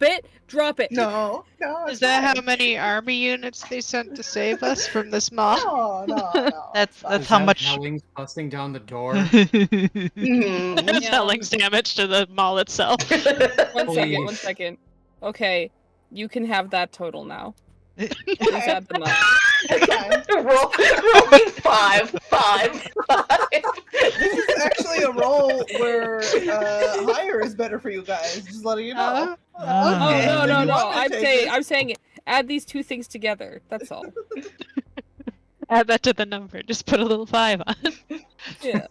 it. Drop it. No. Is that how many army units they sent to save us from this mob? No. That's Is how that much. Hellings busting down the door? That's Yeah. Helling's damage to the mall itself. One Please. second. Okay, you can have that total now. Please Okay. add them up. Okay. Rolling 5. This is actually a roll where higher is better for you guys. Just letting you know. Oh Okay, no. then you want to take this. I'm saying add these two things together. That's all. Add that to the number. Just put a little 5 on. Yeah.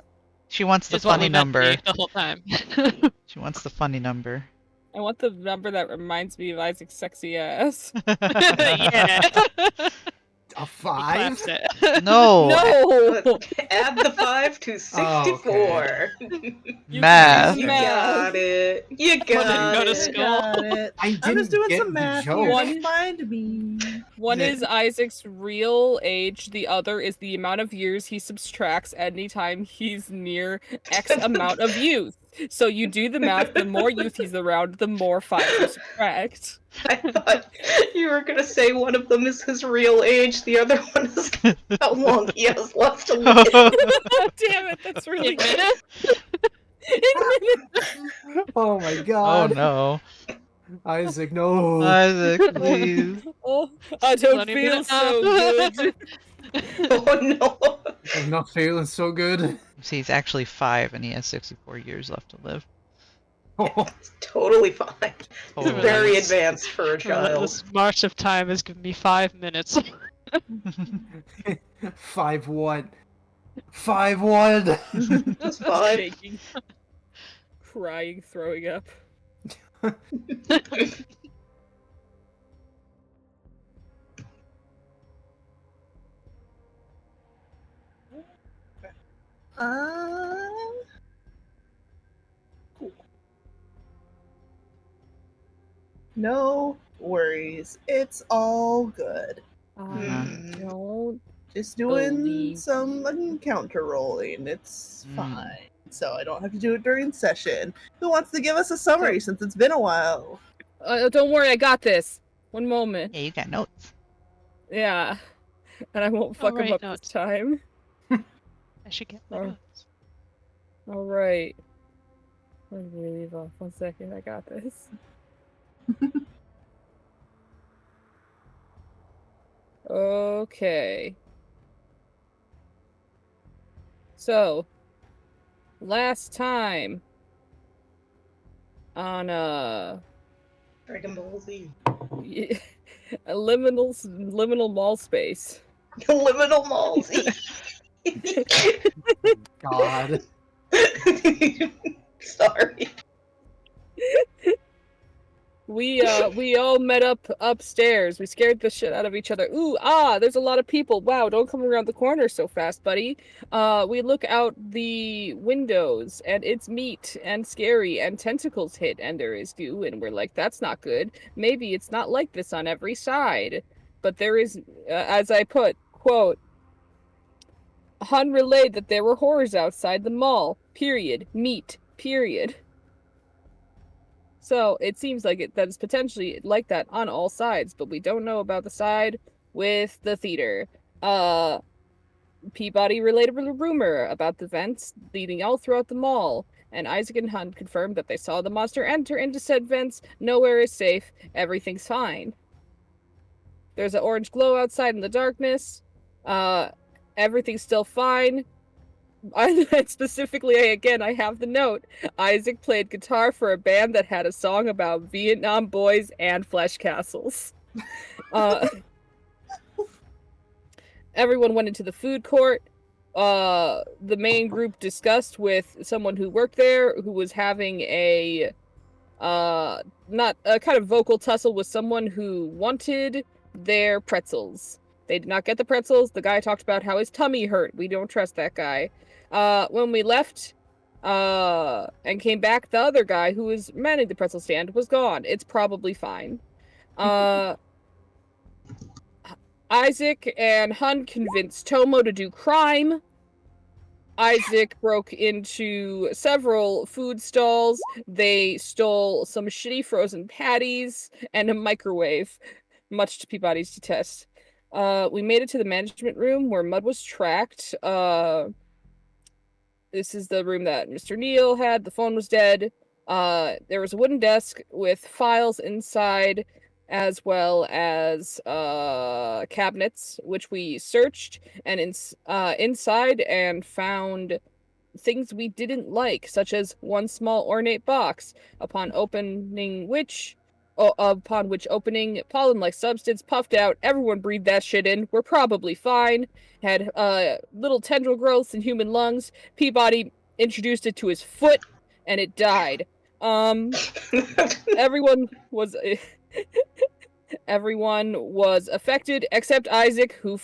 She wants the Is what funny we meant to number. be the whole time. She wants the funny number. I want the number that reminds me of Isaac's sexy ass. Yeah. A He 5? claps it. No. No. Add the 5 to 64. Math. You Math. got it. You got go to it. school. Got it. I I'm didn't just doing get some the math joke. here. One- Don't mind me. One Yeah. is Isaac's real age, the other is the amount of years he subtracts anytime he's near X amount of youth. So you do the math, the more youth he's around, the more 5 you subtract. I thought you were gonna say one of them is his real age, the other one is how long he has left to live. Damn it, that's really In good. minutes? Oh my Oh god. no. Isaac, no. Isaac, please. Oh, I don't Plenty feel minutes so now. good. Oh no. I'm not feeling so good. See, he's actually 5 and he has 64 years left to live. It's totally fine. It's Totally. very advanced for a This child. march of time has given me 5 minutes. 5 what? 5 what? That's fine. Shaking. Crying, throwing up. Cool. No worries. It's all good. I don't. Just doing Believe some encounter rolling. It's Mm. fine. So I don't have to do it during session. Who wants to give us a summary since it's been a while? Don't worry, I got this. One moment. Yeah, you got notes. Yeah. And I won't fuck him Alright, up notes. this time. I should get my Oh. notes. Alright. Let me leave off 1 second. I got this. Okay. So, last time on Dragon Ball Z. a liminal mall space. Liminal Mall Z. God. Sorry. We all met up upstairs. We scared the shit out of each other. Ooh, there's a lot of people. Wow, don't come around the corner so fast, buddy. We look out the windows and it's meat and scary and tentacles hit and there is goo and we're like, that's not good. Maybe it's not like this on every side. But there is, as I put, quote, Hun relayed that there were horrors outside the mall. Period. Meat. Period. So it seems like that is potentially like that on all sides, but we don't know about the side with the theater. Peabody related a rumor about the vents leading all throughout the mall, and Isaac and Hunt confirmed that they saw the monster enter into said vents. Nowhere is safe. Everything's fine. There's an orange glow outside in the darkness. Everything's still fine. Specifically, I have the note. Isaac played guitar for a band that had a song about Vietnam boys and flesh castles. Everyone went into the food court. The main group discussed with someone who worked there, who was having a not a kind of vocal tussle with someone who wanted their pretzels. They did not get the pretzels. The guy talked about how his tummy hurt. We don't trust that guy. When we left and came back, the other guy who was manning the pretzel stand was gone. It's probably fine. Isaac and Hun convinced Tomo to do crime. Isaac broke into several food stalls. They stole some shitty frozen patties and a microwave, much to Peabody's detest. We made it to the management room where Mud was tracked. This is the room that Mr.Neil had. The phone was dead. There was a wooden desk with files inside, as well as cabinets, which we searched and inside and found things we didn't like, such as one small ornate box, upon which opening pollen-like substance puffed out. Everyone breathed that shit in. We're probably fine. Had little tendril growths in human lungs. Peabody introduced it to his foot, and it died. Everyone was everyone was affected except Isaac, who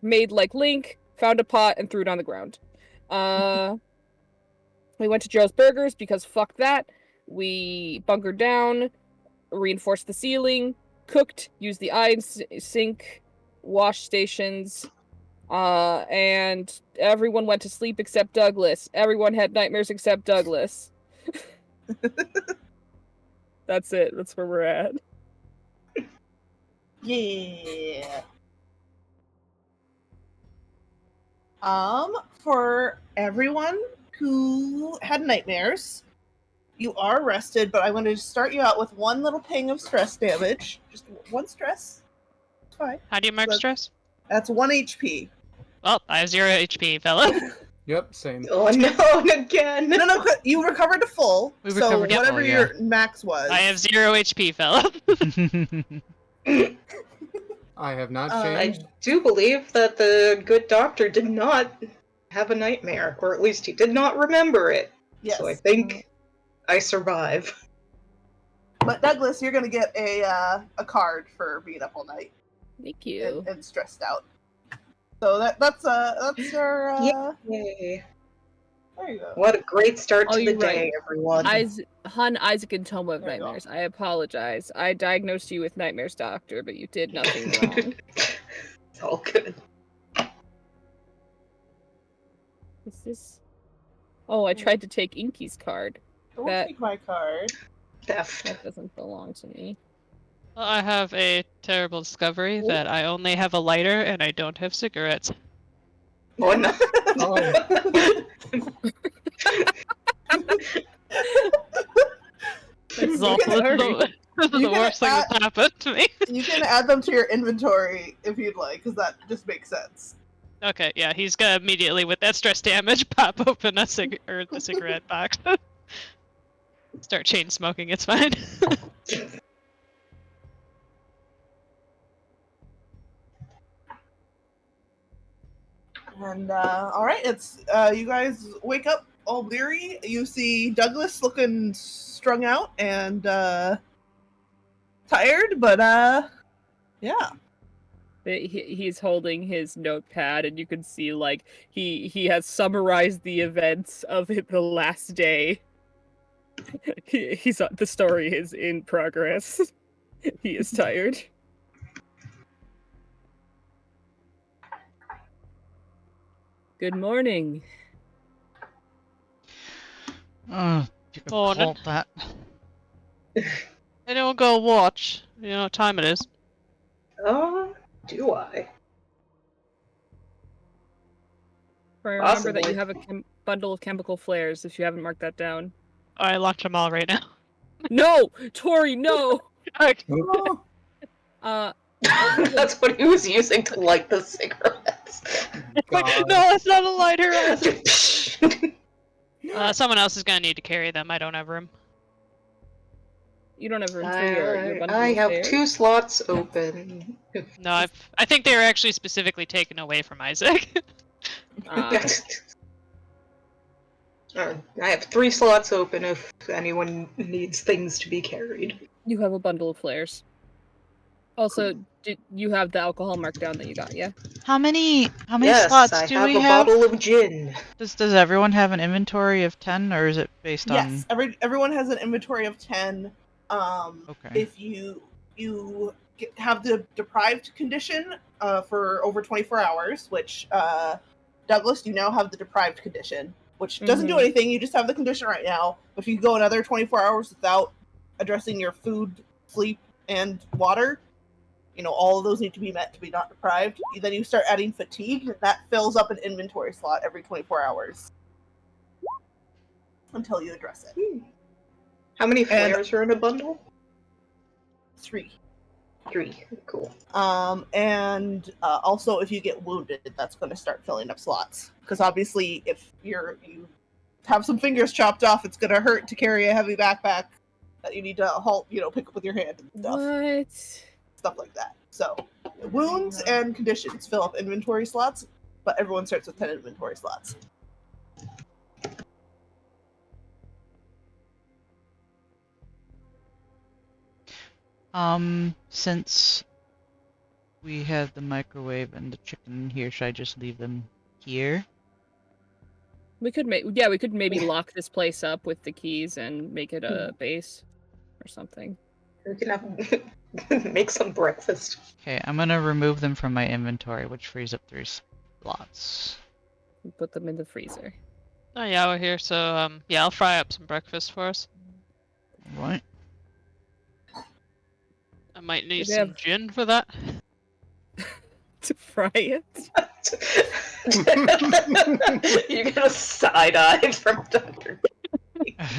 made like Link, found a pot and threw it on the ground. We went to Joe's Burgers because fuck that. We bunkered down, reinforced the ceiling, cooked, used the iron sink, wash stations, and everyone went to sleep except Douglas. Everyone had nightmares except Douglas. That's it. That's where we're at. Yeah. For everyone who had nightmares, you are rested, but I'm going to start you out with one little ping of stress damage. Just one stress. It's fine. How do you mark But- stress? That's 1 HP. Well, I have 0 HP, fella. Yep, same. Oh no, again. No, you recovered to full. We so recovered to whatever full, your max was. I have 0 HP, fella. I have not I changed. do believe that the good doctor did not have a nightmare, or at least he did not remember it. Yes. So I think I survive. But Douglas, you're gonna get a card for being up all night Thank you. and stressed out. So that's our Yay. there you go. What a great start Oh, to the you're day, right. everyone. Isaac and Toma of There you go. nightmares. I apologize. I diagnosed you with nightmares, doctor, but you did nothing wrong. It's all good. Is this? Oh, I tried to take Inky's card. Don't that- take my card. Theft. That doesn't belong to me. Well, I have a terrible discovery that I only have a lighter and I don't have cigarettes. Oh no. This is You all can- this is the you can worst thing that's happened to me. You can add them to your inventory if you'd like, because that just makes sense. Okay, yeah, he's gonna immediately, with that stress damage, pop open the cigarette box. Start chain smoking, it's fine. And all right, it's you guys wake up all weary. You see Douglas looking strung out and tired, but yeah. He's holding his notepad, and you can see like he has summarized the events of the last day. The story is in progress. He is tired. Good morning. Oh, you can Morning. hold that. Anyone go watch? You know what time it is. Do I? Remember that you Possibly. have a bundle of chemical flares if you haven't marked that down. I launched them all right now. No! Tori, no! Oh, That's what he was using to light the cigarettes. Wait, God. no, it's not a lighter. Someone else is gonna need to carry them. I don't have room. You don't have room for your bundle I of have flares? 2 slots open. No, I think they were actually specifically taken away from Isaac. Ah. I have 3 slots open if anyone needs things to be carried. You have a bundle of flares. Also, did you have the alcohol markdown that you got, yeah? How many Yes, slots I do have we a have? bottle of gin. Does everyone have an inventory of 10, or is it based yes. on? Everyone has an inventory of 10. Okay. If you have the deprived condition for over 24 hours, which Douglas, you now have the deprived condition, which doesn't do anything. You just have the condition right now. But if you go another 24 hours without addressing your food, sleep, and water, all of those need to be met to be not deprived. Then you start adding fatigue, and that fills up an inventory slot every 24 hours until you address it. How many flares are in a bundle? 3. 3. Cool. And also, if you get wounded, that's going to start filling up slots. Because obviously, if you have some fingers chopped off, it's going to hurt to carry a heavy backpack that you need to pick up with your hand and stuff. What? Stuff like that. So, wounds and conditions fill up inventory slots, but everyone starts with 10 inventory slots. Since we have the microwave and the chicken here, should I just leave them here? We could maybe lock this place up with the keys and make it a base or something. We can make some breakfast. Okay, I'm gonna remove them from my inventory, which frees up 3 slots. We put them in the freezer. Oh yeah, we're here, so yeah, I'll fry up some breakfast for us. Right. I might need Did they some have- gin for that. To fry it? You get a side eye from Dr.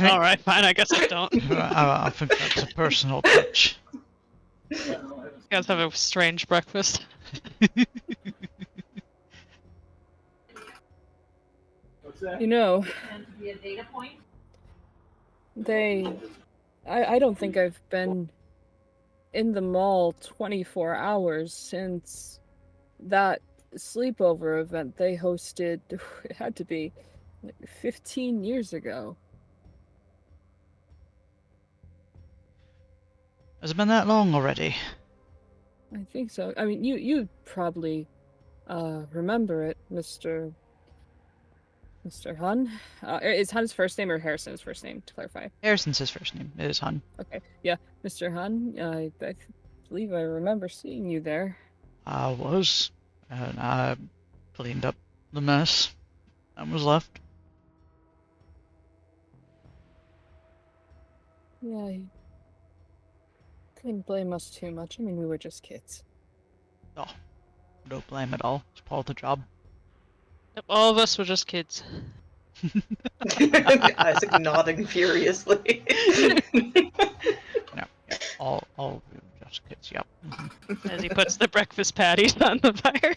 All right, fine. I guess I don't. You I think that's a personal touch. guys have a strange breakfast. I don't think I've been in the mall 24 hours since that sleepover event they hosted. It had to be like 15 years ago. Has it been that long already? I think so. I mean, you probably remember it, Mr. Hun. Is Hun's first name or Harrison's first name, to clarify? Harrison's his first name. It is Hun. Okay, yeah, Mr. Hun. I believe I remember seeing you there. I was, and I cleaned up the mess that was left. Yeah, you couldn't blame us too much. I mean, we were just kids. Oh, no blame at all. It's part of the job. Yep, all of us were just kids. Isaac nodding furiously. No, yeah, all of you just kids. Yep. As he puts the breakfast patties on the fire.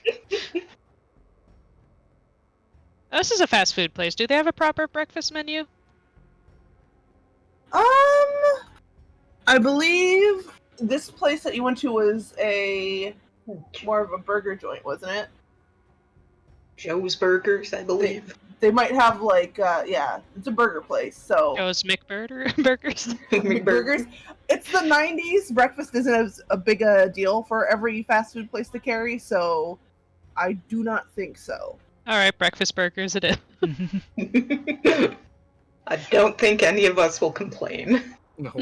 Oh, this is a fast food place. Do they have a proper breakfast menu? I believe this place that you went to was more of a burger joint, wasn't it? Joe's Burgers, I believe. They might have it's a burger place. So Joe's McBurger burgers. burgers. It's the 90s. Breakfast isn't as a big a deal for every fast food place to carry, so I do not think so. All right, breakfast burgers it is. I don't think any of us will complain. No.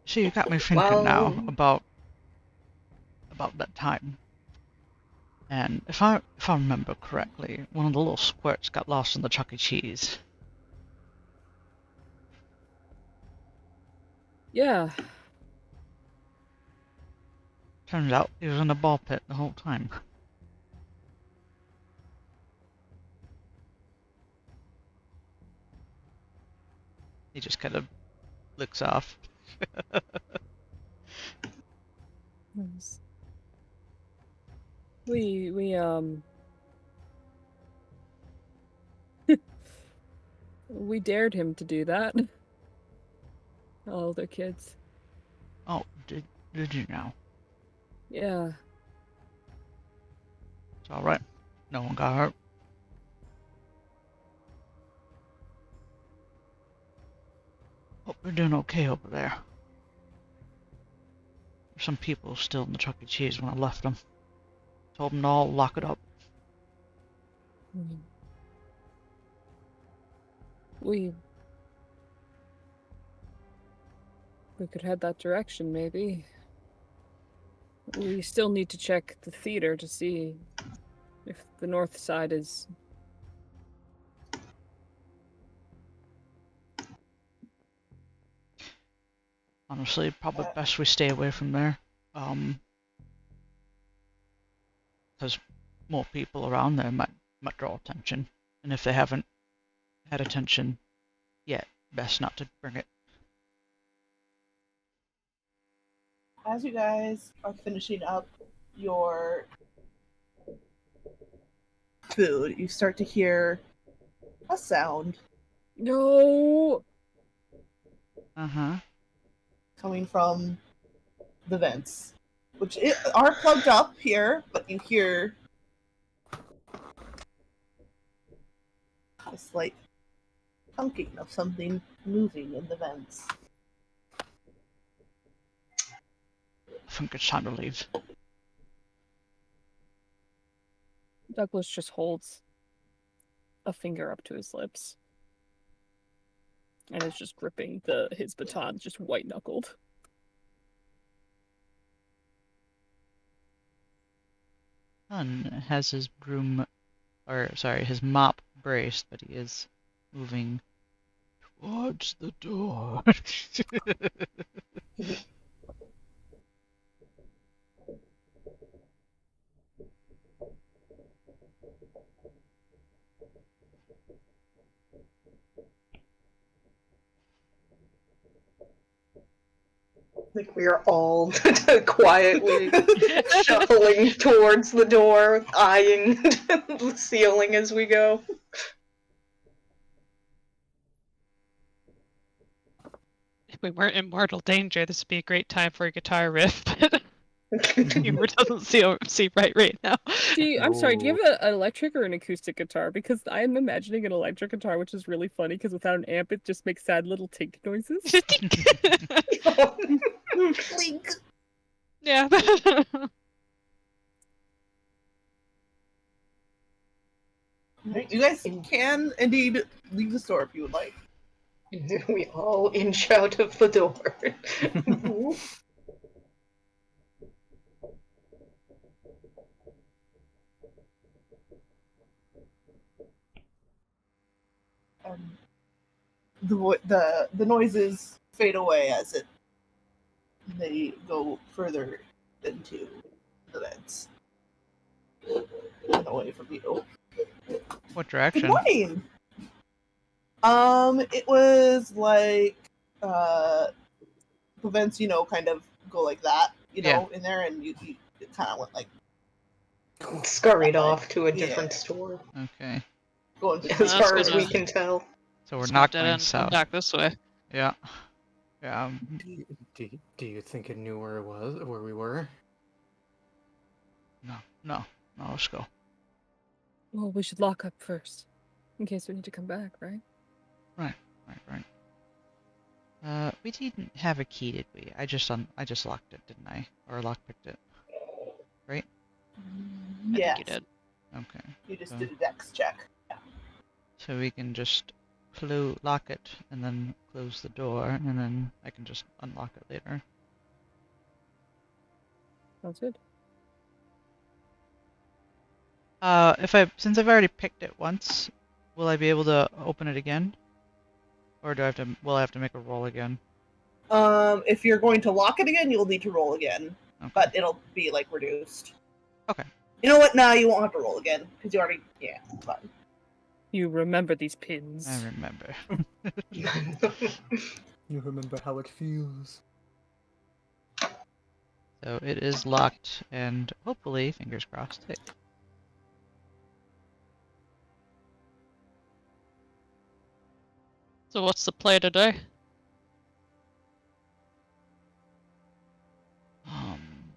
So you got me thinking now about that time. And if I remember correctly, one of the little squirts got lost in the Chuck E. Cheese. Yeah. Turns out he was in a ball pit the whole time. He just kind of licks off. Nice. We we dared him to do that. All the kids. Oh, did you now? Yeah. It's alright. No one got hurt. Hope they're doing okay over there. There's some people still in the Chuck E. Cheese when I left them. Told them to all lock it up. We could head that direction, maybe. We still need to check the theater to see If the north side is... Honestly, probably best we stay away from there. Because more people around there might draw attention. And if they haven't had attention yet, best not to bring it. As you guys are finishing up your food, you start to hear a sound No! Uh-huh. coming from the vents, which are plugged up here, but you hear a slight hunking of something moving in the vents. I think it's time to leave. Douglas just holds a finger up to his lips. And is just gripping his baton, just white-knuckled. Hun has his his mop braced, but he is moving towards the door. Like we are all quietly shuffling towards the door, eyeing the ceiling as we go. If we weren't in mortal danger, this would be a great time for a guitar riff, but humor doesn't see right now. I'm sorry, do you have an electric or an acoustic guitar? Because I am imagining an electric guitar, which is really funny, because without an amp, it just makes sad little tink noises. Blink. Yeah. You guys can indeed leave the store if you would like. We all inch out of the door. The noises fade away as they go further into the vents and away from you. What Good direction? morning. It was like the vents, kind of go like that, in there, and you it kind of went like Scurried off to a different store, Okay. going as far as we can tell. So we're not going and south. back this way. Yeah. Yeah. Do you think it knew where it was, where we were? No, let's go. Well, we should lock up first, in case we need to come back, right? Right. We didn't have a key, did we? I just locked it, didn't I? Or lockpicked it. Right? I Yes. think you did. Okay. You just did a dex check. Yeah. So we can just lock it and then close the door, and then I can just unlock it later. Sounds good. Since I've already picked it once, will I be able to open it again? Or will I have to make a roll again? If you're going to lock it again, you'll need to roll again. Okay. But it'll be like reduced. Okay. You know what? Nah, you won't have to roll again because you already. Yeah, fine. You remember these pins. I remember. You remember how it feels. So it is locked, and hopefully, fingers crossed. Hey. So what's the play today?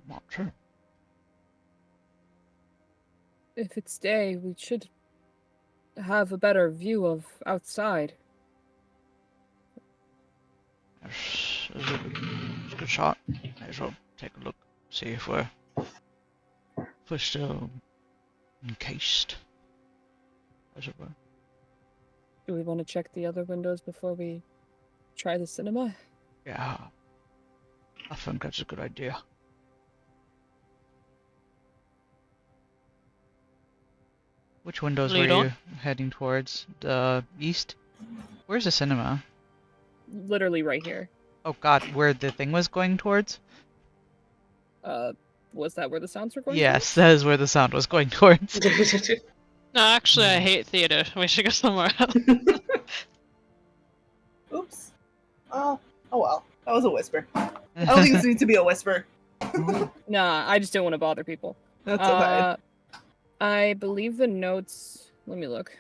Not sure. If it's day, we should have a better view of outside. It's a good shot. May as well take a look, see if we're still encased, as it were. Do we want to check the other windows before we try the cinema? Yeah, I think that's a good idea. Which windows Lead were on. you heading towards? The east? Where's the cinema? Literally right here. Oh god, where the thing was going towards? Was that where the sounds were going? Yes, that is where the sound was going towards. No, actually, I hate theater. We should go somewhere else. Oops. Oh well. That was a whisper. I don't think this needs to be a whisper. Nah, I just didn't want to bother people. That's okay. I believe the notes. Let me look.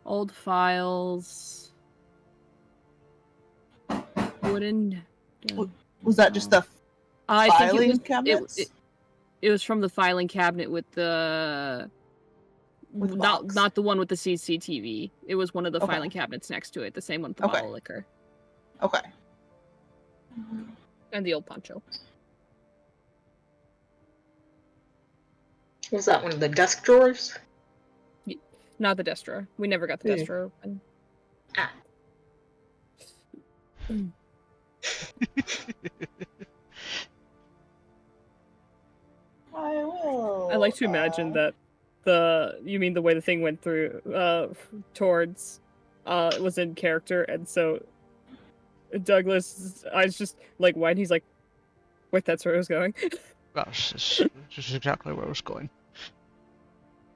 Old files. Wooden. Was that just the I think filing it was. cabinets? It was from the filing cabinet with the. With not box. the one with the CCTV. It was one of the Okay. filing cabinets next to it. The same one with the Okay. bottle of liquor Okay. and the old poncho. Was that one of the desk drawers? Not the desk drawer. We never got the desk drawer open. Ah. I will. I like to imagine that you mean the way the thing went through towards was in character, and so Douglas' eyes just like wide. He's like, wait, that's where it was going. Gosh, this is exactly where I was going.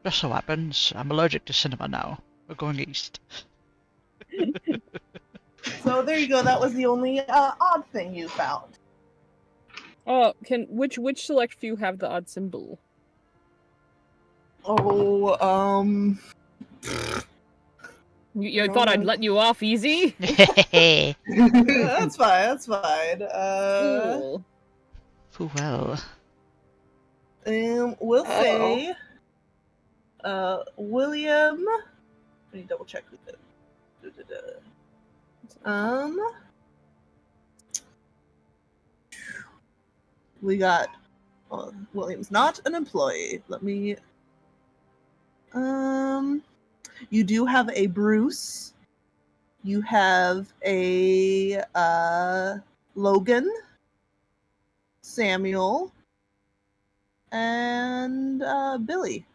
Just so happens, I'm allergic to cinema now. We're going east. So there you go. That was the only odd thing you found. Oh, which select few have the odd symbol? Oh, You thought I'd let you off easy? that's fine. That's fine. Cool. Well. We'll say, William. Let me double check who did. We got. William's not an employee. Let me. You do have a Bruce. You have a Logan, Samuel, and Billy.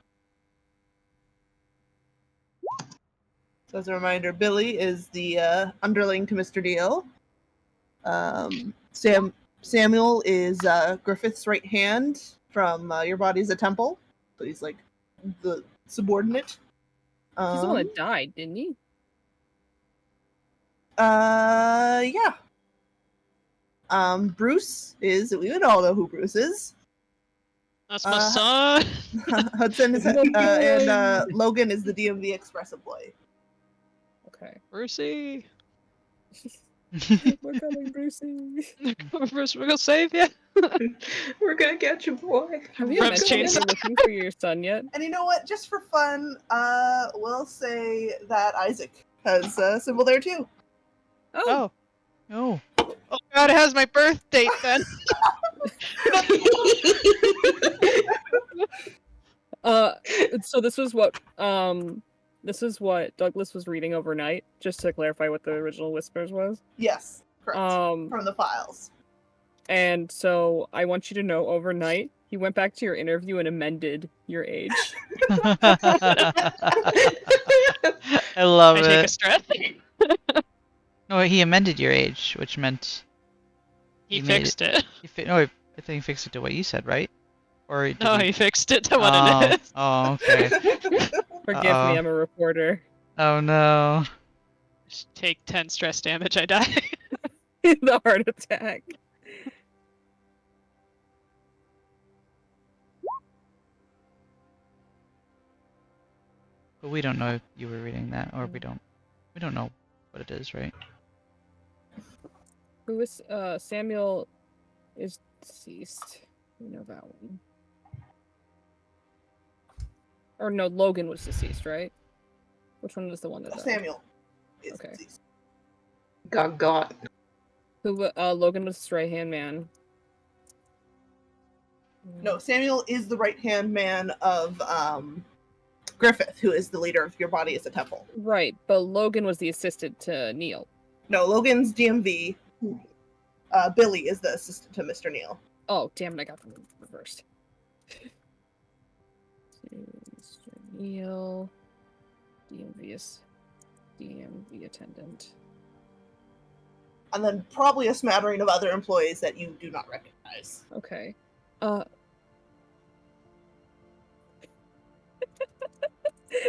So as a reminder, Billy is the underling to Mr.Neil. Samuel is Griffith's right hand from Your Body's a Temple. So he's like the subordinate. He's the one that died, didn't he? Yeah. Bruce is, we would all know who Bruce is. That's my son. Hudson is, and Logan is the DMV Express employee. Okay. Brucey. We're coming, Brucey. Bruce, we're gonna save you. We're gonna get you, boy. Have you Friends mentioned chains. you're looking for your son yet? And you know what? Just for fun, we'll say that Isaac has a symbol there too. Oh. Oh. Oh god, it has my birth date then. So this is what Douglas was reading overnight, just to clarify what the original Whispers was. Yes, correct. From the files. And so I want you to know overnight, he went back to your interview and amended your age. I love I take a it. stress. No, he amended your age, which meant He made fixed it. No, I think he fixed it to what you said, right? Or did No, he fixed it to what it is. Oh, okay. Forgive me, I'm a reporter. Oh no. Just take 10 stress damage, I die. The heart attack. But we don't know if you were reading that, or we don't know what it is, right? Who is Samuel is deceased. We know that one. Or no, Logan was deceased, right? Which one was the one that died? Samuel is Okay. deceased. Got. Who Logan was his right hand man. No, Samuel is the right-hand man of Griffith, who is the leader of Your Body is a Temple. Right, but Logan was the assistant to Neil. No, Logan's DMV. Billy is the assistant to Mr.Neil. Oh, damn it, I got them reversed. Neil, DMV attendant. And then probably a smattering of other employees that you do not recognize. Okay.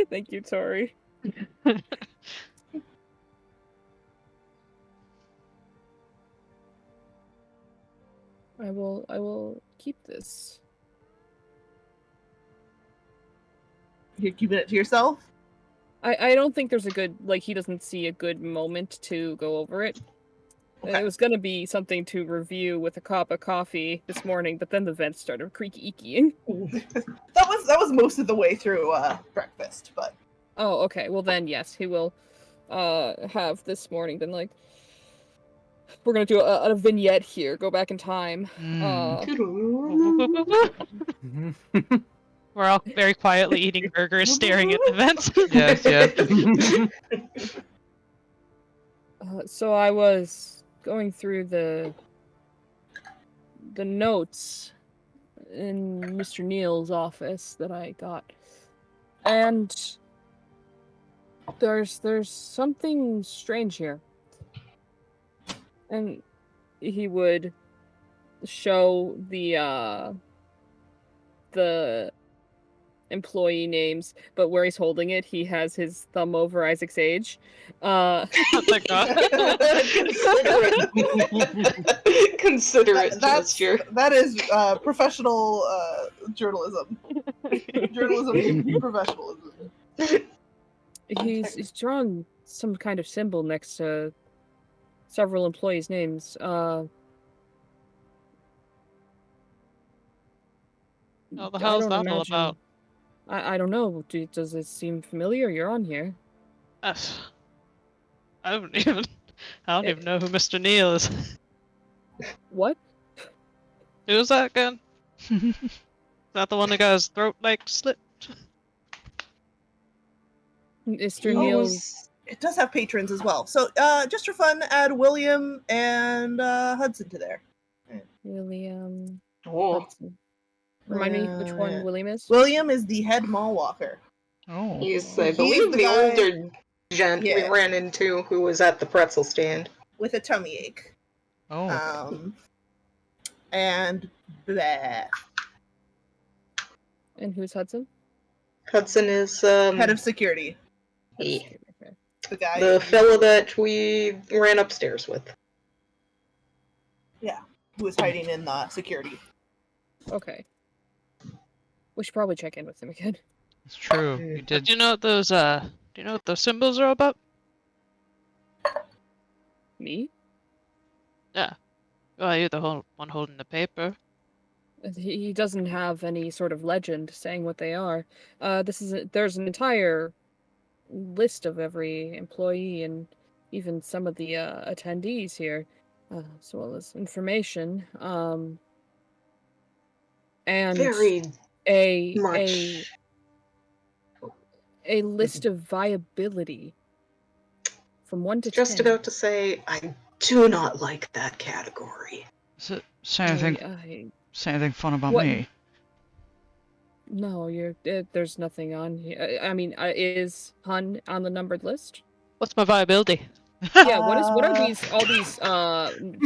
Thank you, Tori. I will keep this. You're keeping it to yourself? I don't think there's a good, like, he doesn't see a good moment to go over it. Okay. It was gonna be something to review with a cup of coffee this morning, but then the vents started creaking. That was most of the way through breakfast, but Oh, okay. Well then, yes, he will have this morning been like, we're gonna do a vignette here, go back in time. We're all very quietly eating burgers, staring at the vents. Yes, yes. So I was going through the notes in Mr. Neil's office that I got, and there's something strange here. And he would show the employee names, but where he's holding it, he has his thumb over Isaac's age. Oh my god. Considerate gesture. That is professional journalism. Journalism professionalism. He's drawn some kind of symbol next to several employees' names. Oh, the I hell's don't that all imagine- about? I don't know. Does it seem familiar? You're on here. I don't even know who Mr.Neil is. What? Who's that again? Is that the one that got his throat like slit? Mr. He Neil. was- It does have patrons as well. So just for fun, add William and Hudson to there. William Oh, Hudson. Remind me which one Yeah. William is? William is the head mall walker. Oh. he's, I He's believe, the the guy- older gent we Yeah. ran into who was at the pretzel stand. With a tummy ache. Oh. And blah. And who's Hudson? Hudson is Head of security. he- Okay. The guy. the fellow that we ran upstairs with. who was hiding in the security. Okay. We should probably check in with him again. It's true. You Do did. you know what those symbols are about? Me? Well, you're the one holding the paper. He doesn't have any sort of legend saying what they are. There's an entire list of every employee and even some of the attendees here, as well as information. And Very a much. a list of viability from 1 to Just 10. about to say, I do not like that category. Say anything. Say anything fun about What- me. No, there's nothing on here. I mean, is Hun on the numbered list? What's my viability? Yeah. What are all these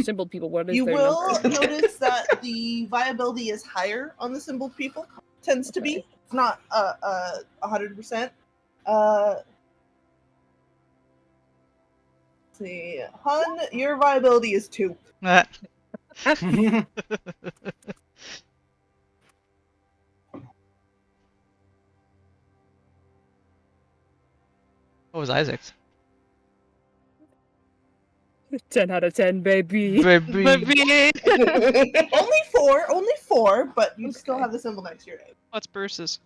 symbol people? What is You their will number? notice that the viability is higher on the symbol people. Tends to be. Okay. It's not 100%. Let's see. Hun, your viability is 2. What was Isaac's? 10 out of 10, baby. Baby. Only 4, but you still Okay. have the symbol next to your name. What's Bruce's?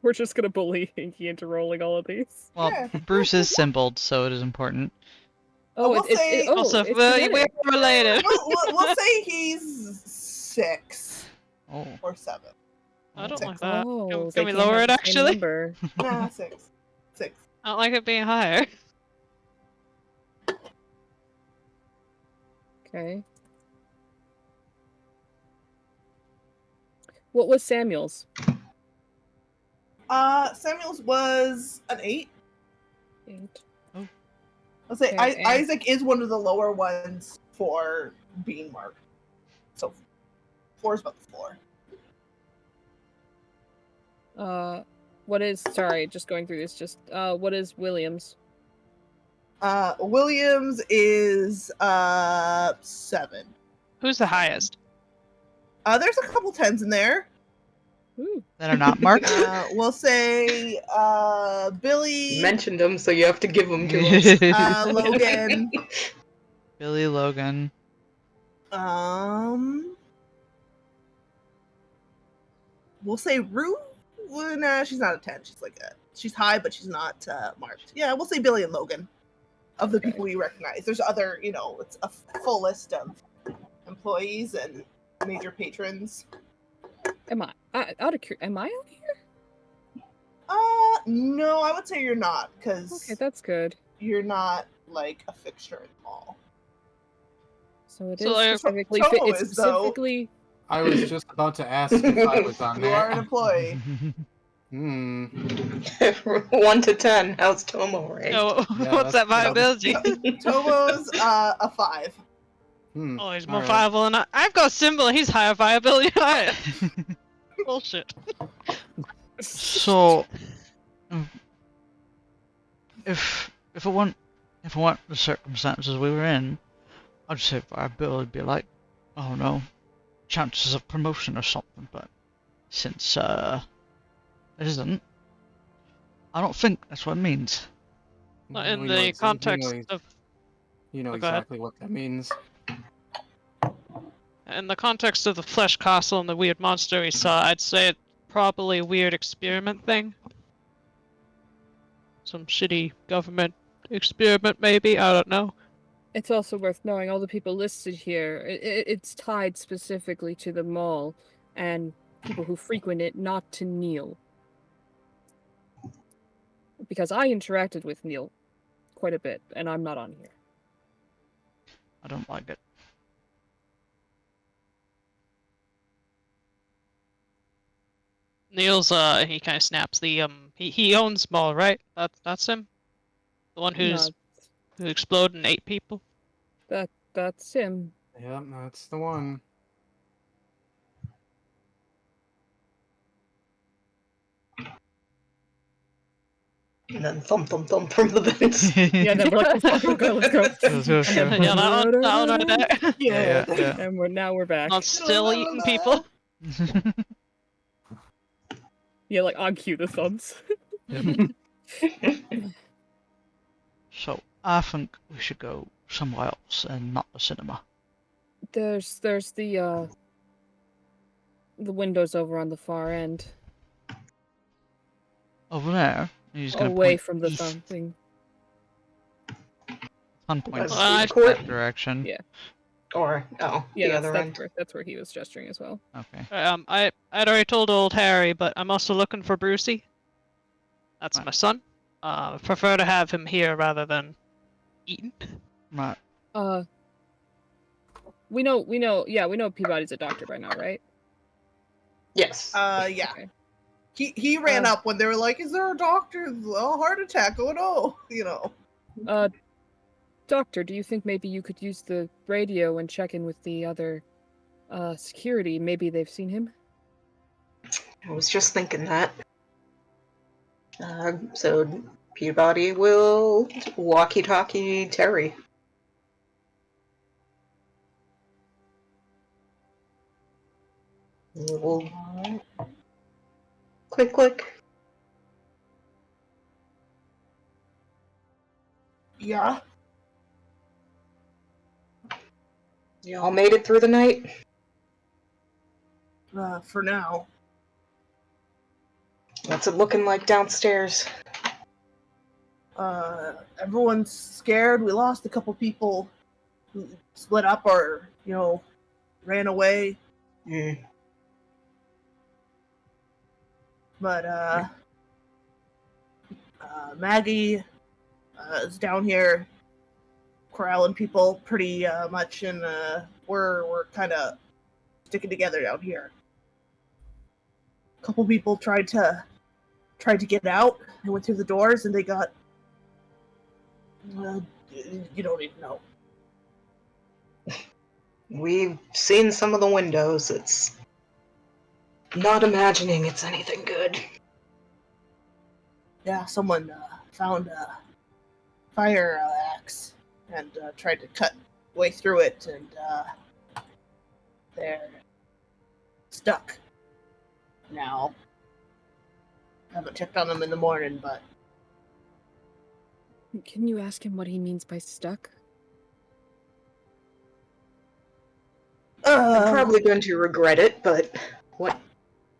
We're just gonna bully Inky into rolling all of these. Well, Yeah. Bruce is symboled, so it is important. Oh, we'll say- Also, it's we're genetic. related. We'll say he's 6 Oh. or 7. I don't 6. like that. Oh, Can they we can't lower have it, the same actually? number. Nah, 6. 6. I don't like it being higher. Okay. What was Samuel's? Samuel's was an 8. 8. I'll say Okay, and- Isaac is one of the lower ones for being marked. So 4 is about the floor. What is, sorry, just going through this, just, what is Williams? Williams is 7. Who's the highest? There's a couple 10s in there. Ooh. That are not marked. We'll say Billy, You mentioned them, so you have to give them to us. Logan, Billy, Logan. we'll say Rue. Well, nah, she's not a 10. She's high, but she's not marked. Yeah, we'll say Billy and Logan of the people you recognize. There's other, it's a full list of employees and major patrons. Am I out of am I out here? No, I would say you're not, because Okay, that's good. you're not like a fixture in the mall. So it So, is specifically, Tomo it's is, though. specifically. I was just about to ask if I was on You there. are an employee. 1 to 10. How's Tomo ranked? Oh, Yeah, what's that that's- viability? Tomo's a 5. Oh, he's more Alright. viable than I. I've got Symbol, he's higher viability than I am. Bullshit. So, if it weren't the circumstances we were in, I'd say viability would be like, I don't know, chances of promotion or something. But since it isn't, I don't think that's what it means. Not in We know the ex- context you know, of. You know Oh, go ahead. exactly what that means. In the context of the Flesh Castle and the weird monster we saw, I'd say it's probably a weird experiment thing. Some shitty government experiment, maybe? I don't know. It's also worth knowing all the people listed here. It's tied specifically to the mall and people who frequent it, not to Neil. Because I interacted with Neil quite a bit, and I'm not on here. I don't like it. Neil's, he kind of snaps the, he owns Mall, right? That's him? The one who exploded and ate people? That's him. Yep, that's the one. And then thump thump thump from the vents. Yeah, then we're like, let's go, let's go. Let's go. Yeah, that one right there. Yeah. And we're back. Not still eating people. Yeah, like on cue the thumbs. So I think we should go somewhere else and not the cinema. There's the windows over on the far end. Over there, he's gonna Away point from the east. thumping. Sun points Well, east that direction. Yeah. Or, oh, Yeah, the other end. that's where he was gesturing as well. Okay. I'd already told old Harry, but I'm also looking for Brucey. That's Right. my son. Prefer to have him here rather than eaten. Right. We know Peabody's a doctor by now, right? Yes. Yeah. Okay. He ran up when they were like, "Is there a doctor? A heart attack? Oh no!" Doctor, do you think maybe you could use the radio and check in with the other security? Maybe they've seen him? I was just thinking that. So Peabody will walkie-talkie Terry. We'll... Click, click. Yeah. Y'all made it through the night? For now. What's it looking like downstairs? Everyone's scared. We lost a couple people who split up or, ran away. Hmm. But, Maggie is down here corralling people pretty much, and we're kind of sticking together down here. A couple people tried to tried to get out. They went through the doors and they got. You don't even know. We've seen some of the windows. It's not imagining it's anything good. Yeah, someone found a fire axe and tried to cut way through it, and they're stuck now. Haven't checked on them in the morning, but Can you ask him what he means by stuck? I'm probably going to regret it, but what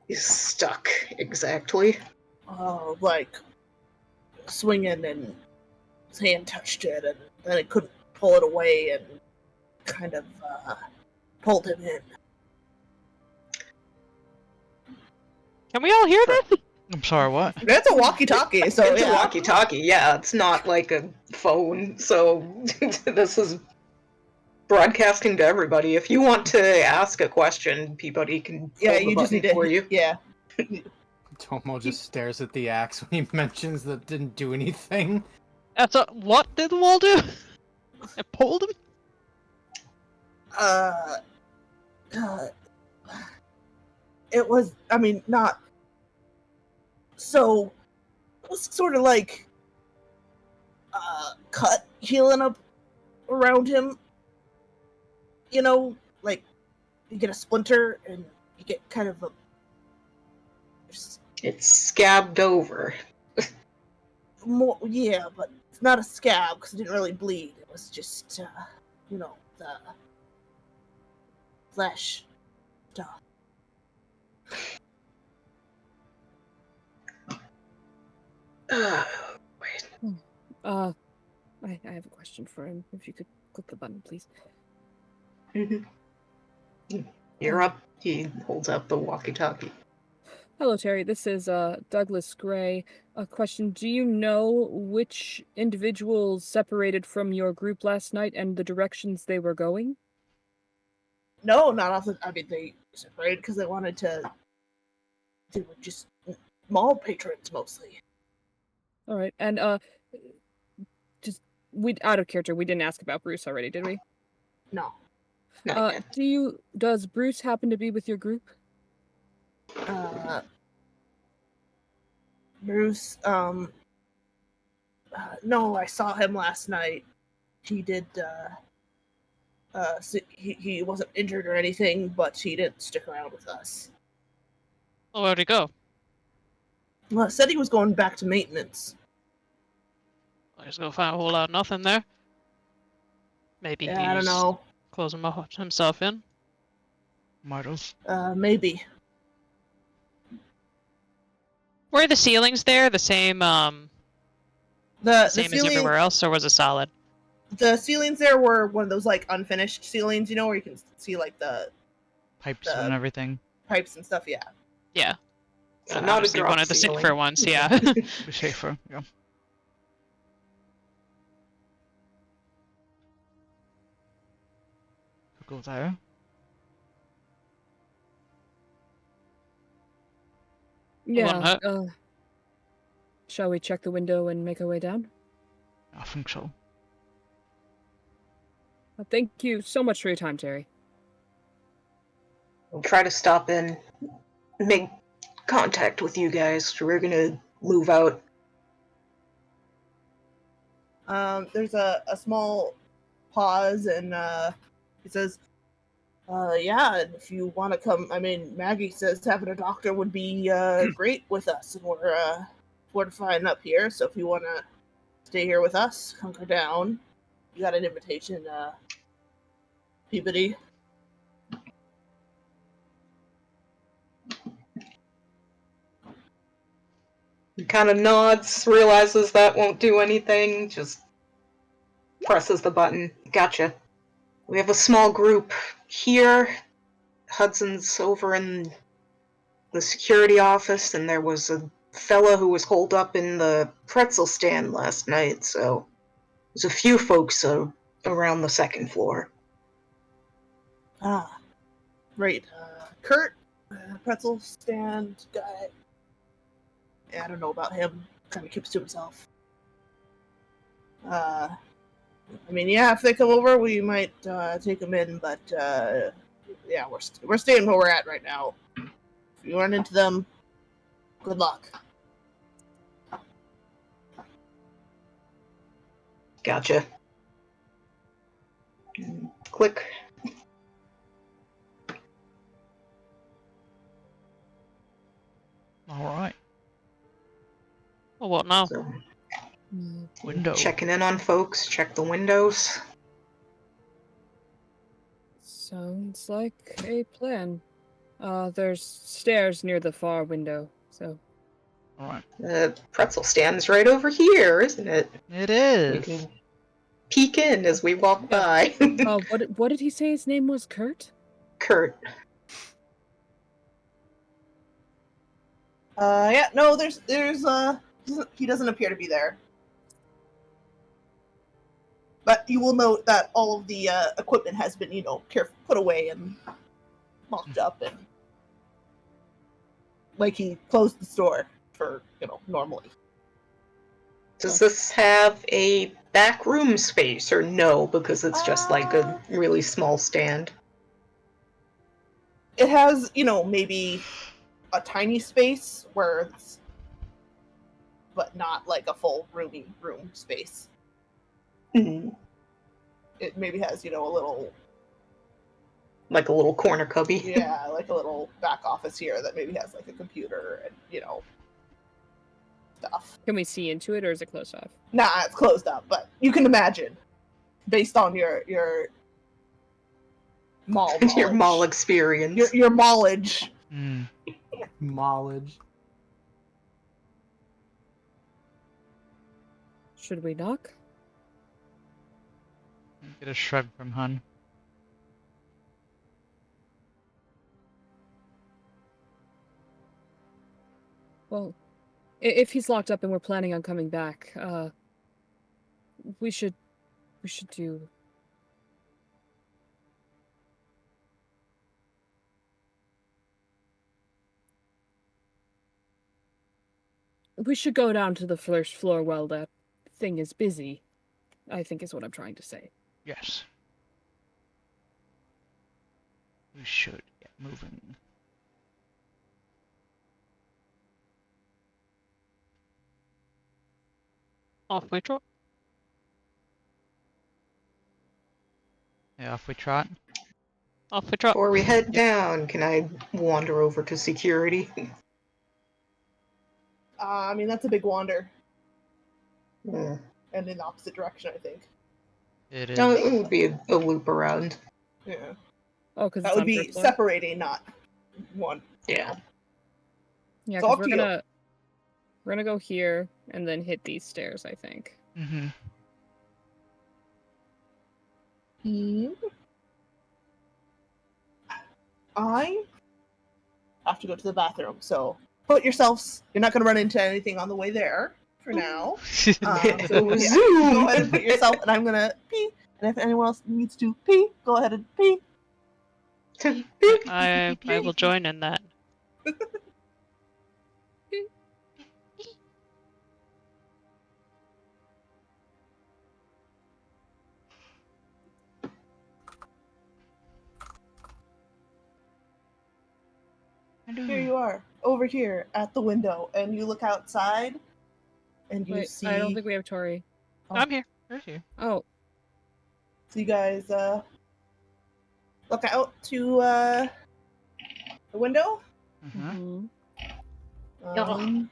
is stuck exactly? like swinging and his hand touched it, and then it couldn't pull it away, and kind of pulled him in. Can we all hear this? I'm sorry, what? That's a walkie-talkie, so It's yeah. a walkie-talkie, yeah. It's not like a phone, so this is broadcasting to everybody. If you want to ask a question, Peabody can Yeah, hold the you just button need to. for you. Yeah. Tomo just stares at the axe when he mentions that it didn't do anything. That's what did the wall do? It pulled him? It was. I mean, not. So it was sort of like cut healing up around him. You know, like you get a splinter and you get kind of a. It's scabbed over. More, yeah, but it's not a scab because it didn't really bleed. It was just, the flesh stuff. Wait. I have a question for him. If you could click the button, please. You're up. He holds up the walkie-talkie. Hello, Terry. This is Douglas Gray. A question: do you know which individuals separated from your group last night and the directions they were going? No, not off the. I mean, they separated because they wanted to. They were just mall patrons mostly. All right, and just we out of character. We didn't ask about Bruce already, did we? Not yet. Does Bruce happen to be with your group? Bruce, no, I saw him last night. He did, he wasn't injured or anything, but he didn't stick around with us. Oh, where'd he go? Well, said he was going back to maintenance. I just gonna find a whole lot of nothing there. Maybe Yeah, I don't he's know. closing himself in. Might have. Maybe. Were the ceilings there the same The same as ceiling, everywhere else, or was it solid? the ceilings there were one of those like unfinished ceilings, you know, where you can see like the Pipes and everything. pipes and stuff. Yeah. Yeah. So not a Obviously drop one of the ceiling. safer ones, yeah. Be safer, yeah. Go there. Yeah. Shall we check the window and make our way down? I think so. Thank you so much for your time, Terry. We'll try to stop in, make contact with you guys. We're gonna move out. There's a small pause, and he says, yeah, and if you want to come, I mean, Maggie says having a doctor would be great with us, and we're fortifying up here, so if you want to stay here with us, hunker down. You got an invitation, Peabody. He kind of nods, realizes that won't do anything, just presses the button. Gotcha. We have a small group here. Hudson's over in the security office, and there was a fella who was holed up in the pretzel stand last night, so there's a few folks around the second floor. Ah, right. Kurt, pretzel stand guy. I don't know about him. Kind of keeps to himself. I mean, yeah, if they come over, we might take them in, but yeah, we're staying where we're at right now. If you run into them, good luck. Gotcha. Click. All right. Well, what now? So, Window. checking in on folks. Check the windows. Sounds like a plan. There's stairs near the far window, so. All right. The pretzel stand's right over here, isn't it? It We is. can peek in as we walk by. What did he say his name was? Kurt? Kurt. Yeah, no, there's he doesn't appear to be there. But you will note that all of the equipment has been, put away and locked up, and like he closed the store for, normally. Does this have a back room space or no? Because it's just like a really small stand. It has, maybe a tiny space where it's, but not like a full room space. Mhm. It maybe has, a little, Like a little corner cubby. yeah, like a little back office here that maybe has like a computer and, stuff. Can we see into it, or is it closed off? Nah, it's closed up, but you can imagine, based on your mall Your knowledge. mall experience. Your knowledge. Mm. Knowledge. Should we knock? Get a shrug from Hun. Well, if he's locked up and we're planning on coming back, we should do. We should go down to the first floor while that thing is busy, I think is what I'm trying to say. Yes. We should get moving. Off we trot. Yeah, off we trot. Off we trot. Before we head down, can I wander over to security? I mean, that's a big wander. Hmm. And in the opposite direction, I think. It is. No, it would be a loop around. Yeah. Oh, because That would be separating, not one. Yeah. Yeah, It's all because up to we're gonna go here and then hit these stairs, I think. Mm-hmm. I have to go to the bathroom, so put yourselves. You're not going to run into anything on the way there for now. So yeah, Zoom. go ahead and put yourself, and I'm going to pee. And if anyone else needs to pee, go ahead and pee. I will join in that. Here you are, over here at the window, and you look outside, and you Wait, see. I don't think we have Tori. Oh. I'm here. Right here. Oh, So you guys look out to the window. Mm-hmm. mhm.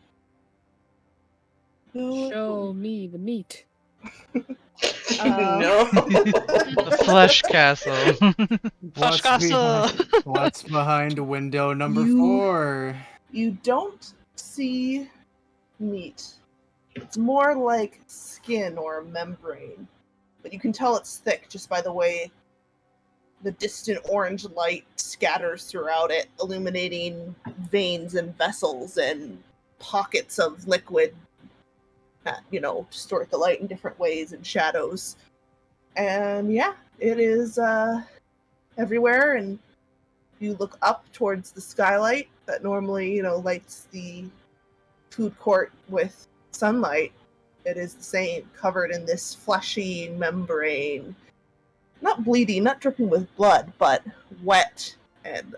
Who? Show me the meat. No. The flesh castle. Flesh castle. What's behind window number You- 4? You don't see meat. It's more like skin or a membrane, but you can tell it's thick just by the way the distant orange light scatters throughout it, illuminating veins and vessels and pockets of liquid that, distort the light in different ways and shadows. And yeah, it is everywhere, and you look up towards the skylight that normally, lights the food court with sunlight, it is the same, covered in this fleshy membrane. Not bleeding, not dripping with blood, but wet and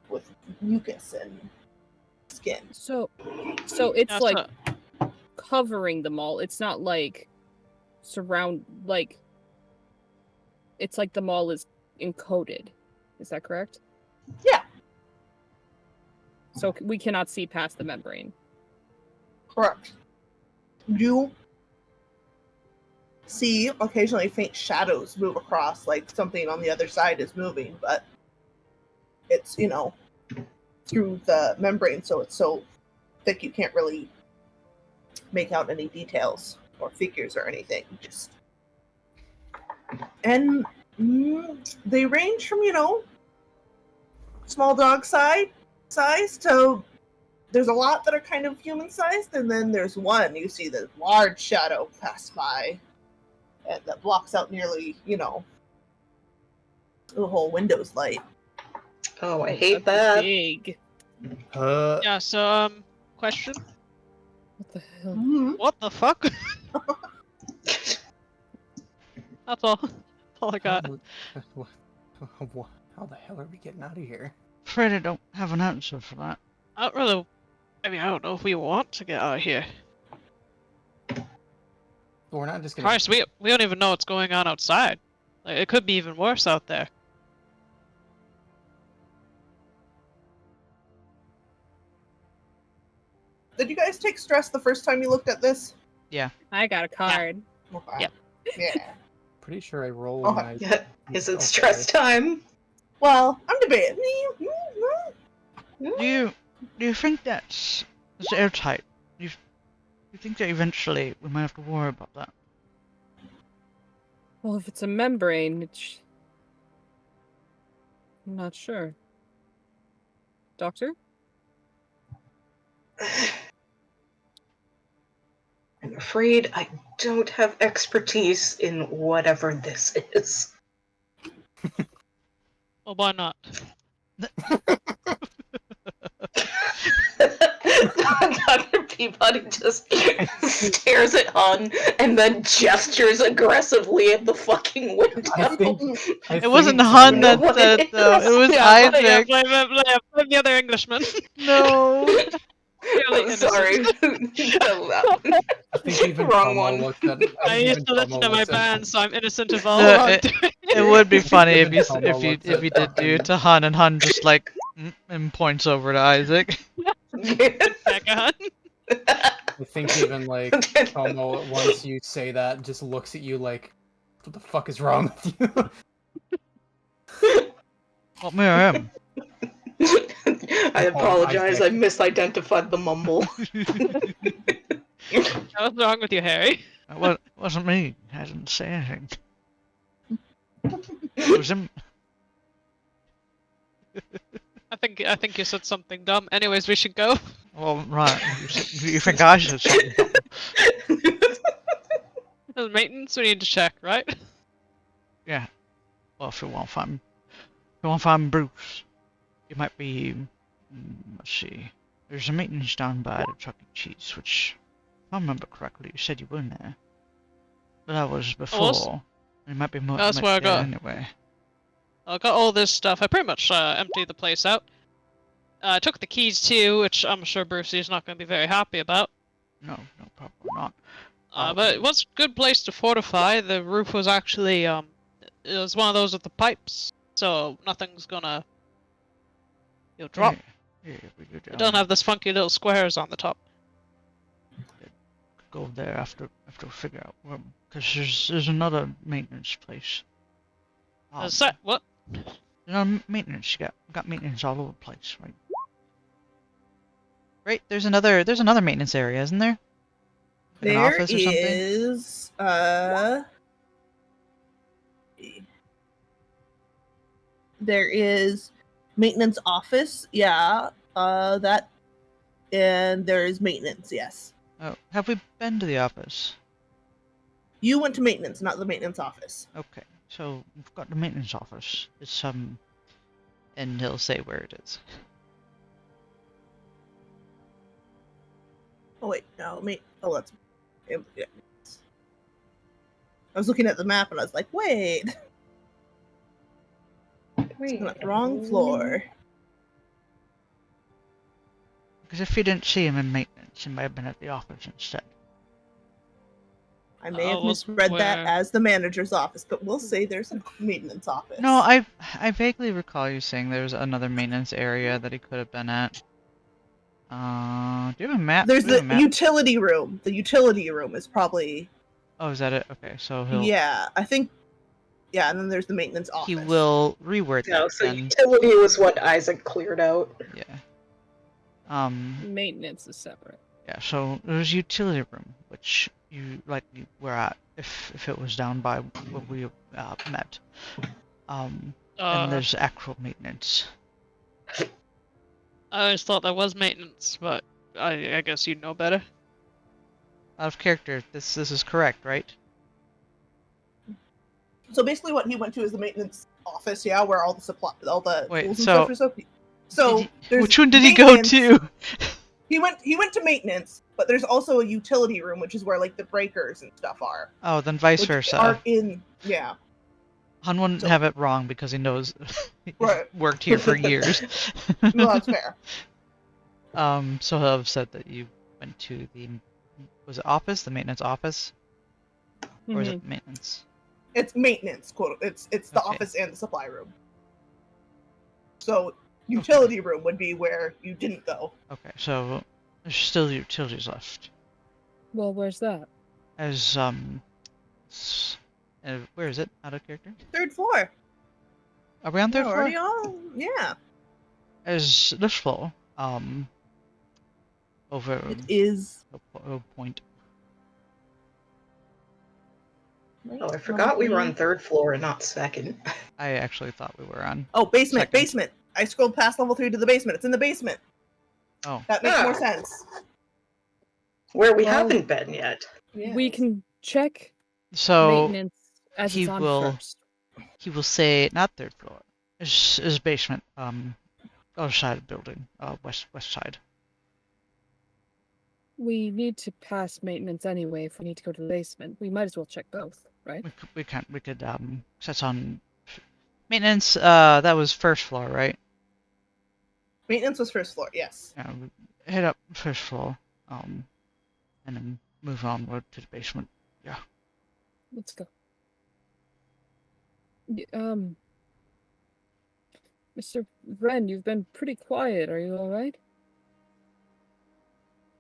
with mucus and skin. So it's Yeah, like so- covering them all. It's not like it's like the mall is encoded. Is that correct? Yeah. So we cannot see past the membrane. Correct. You see occasionally faint shadows move across, like something on the other side is moving, but it's, through the membrane, so it's so thick you can't really make out any details or figures or anything. And they range from, small dog size to there's a lot that are kind of human sized, and then there's one you see the large shadow pass by and that blocks out nearly, the whole window's light. Oh, I hate That's that. big. Yeah, so, question? What the hell? What the fuck? That's all. That's all I got. How the hell are we getting out of here? Afraid I don't have an answer for that. I don't know if we want to get out of here. We're not just gonna. Christ, we don't even know what's going on outside. Like, it could be even worse out there. Did you guys take stress the first time you looked at this? Yeah. I got a card. Okay. Yep. Yeah. Pretty sure I rolled. Oh, and Yeah. Is it Okay. stress time? Well, I'm debating. Do you think that's airtight? Do you think that eventually we might have to worry about that? Well, if it's a membrane, I'm not sure. Doctor? I'm afraid I don't have expertise in whatever this is. Well, why not? Dr. Peabody just stares at Han and then gestures aggressively at the fucking window. It wasn't Han that what said it though. is. It was Yeah, Isaac. blame the other Englishman. No. Purely I'm innocent. sorry. I think even Wrong Tomo one. looked at. I even used to listen Tomo to my looked at- band, so I'm innocent of all No, wrongdoing. It would be funny if you Tomo looked if you at did do it to Han and Han just like and points over to Isaac. Becca. I think even like Tomo, once you say that, just looks at you like, "What the fuck is wrong with you?" What may I am? I apologize, I misidentified the mumble. What's wrong with you, Harry? It wasn't me. I didn't say anything. It was him. I think you said something dumb. Anyways, we should go. Well, right. You think I said something? There's maintenance we need to check, right? Yeah. Well, if you want to find Bruce, it might be. Let's see. There's a maintenance down by the Chuck E. Cheese, which, if I remember correctly, you said you were in there. But that was before. It might be more. That's where I got. Anyway. I got all this stuff. I pretty much emptied the place out. I took the keys too, which I'm sure Brucey's not going to be very happy about. No, probably not. But it was a good place to fortify. The roof was actually, it was one of those with the pipes, so nothing's gonna, drop. Yeah, we could, It doesn't have this funky little squares on the top. go there after we figure out where, because there's another maintenance place. What? Maintenance. You got maintenance all over the place, right? Right. There's another maintenance area, isn't there? Like an There office or something. is there is maintenance office, yeah. That, and there is maintenance, yes. Oh, have we been to the office? You went to maintenance, not the maintenance office. Okay, so we've got the maintenance office. It's and he'll say where it is. Oh wait, no, that's. Yeah. I was looking at the map and I was like, wait, I'm at the wrong floor. Because if you didn't see him in maintenance, he might have been at the office instead. I may have misread that as the manager's office, but we'll say there's a maintenance office. No, I vaguely recall you saying there was another maintenance area that he could have been at. Do you have a map? There's the utility room. The utility room is probably... Oh, is that it? Okay, so he'll... Yeah, I think... Yeah, and then there's the maintenance office. He will reword that. No, so utility was what Isaac cleared out. Yeah. Maintenance is separate. Yeah, so there's utility room, which you likely were at if it was down by where we met. And there's actual maintenance. I always thought there was maintenance, but I guess you know better. Out of character, this is correct, right? So basically, what he went to is the maintenance office, yeah, where all the Wait, tools and stuff are. So which one did he go to? He went to maintenance, but there's also a utility room, which is where like the breakers and stuff are. Oh, then vice versa. Are in Han wouldn't have it wrong because he knows he's right. worked here for years. No, that's fair. So he'll have said that you went to the the maintenance office, or is it maintenance? It's maintenance, quote. It's the office and the supply room. So utility room would be where you didn't go. Okay, so there's still utilities left. Well, where's that? As where is it? Out of character? 3rd floor. Are we on 3rd floor? Already on? Yeah. As this floor, over. It is. A point. Oh, I forgot we were on 3rd floor and not 2nd. I actually thought we were on. Oh, basement, second. Basement. I scrolled past level 3 to the basement. It's in the basement. Oh. That makes more sense. Where we haven't been yet. Yes. We can check So maintenance as he it's on will. first. He will say not 3rd floor. Is basement. Other side of the building. West side. We need to pass maintenance anyway if we need to go to the basement. We might as well check both, right? We could that's on maintenance. That was 1st floor, right? Maintenance was 1st floor. Yes. Yeah, hit up 1st floor. And then move onward to the basement. Yeah. Let's go. Mr. Wren, you've been pretty quiet. Are you all right?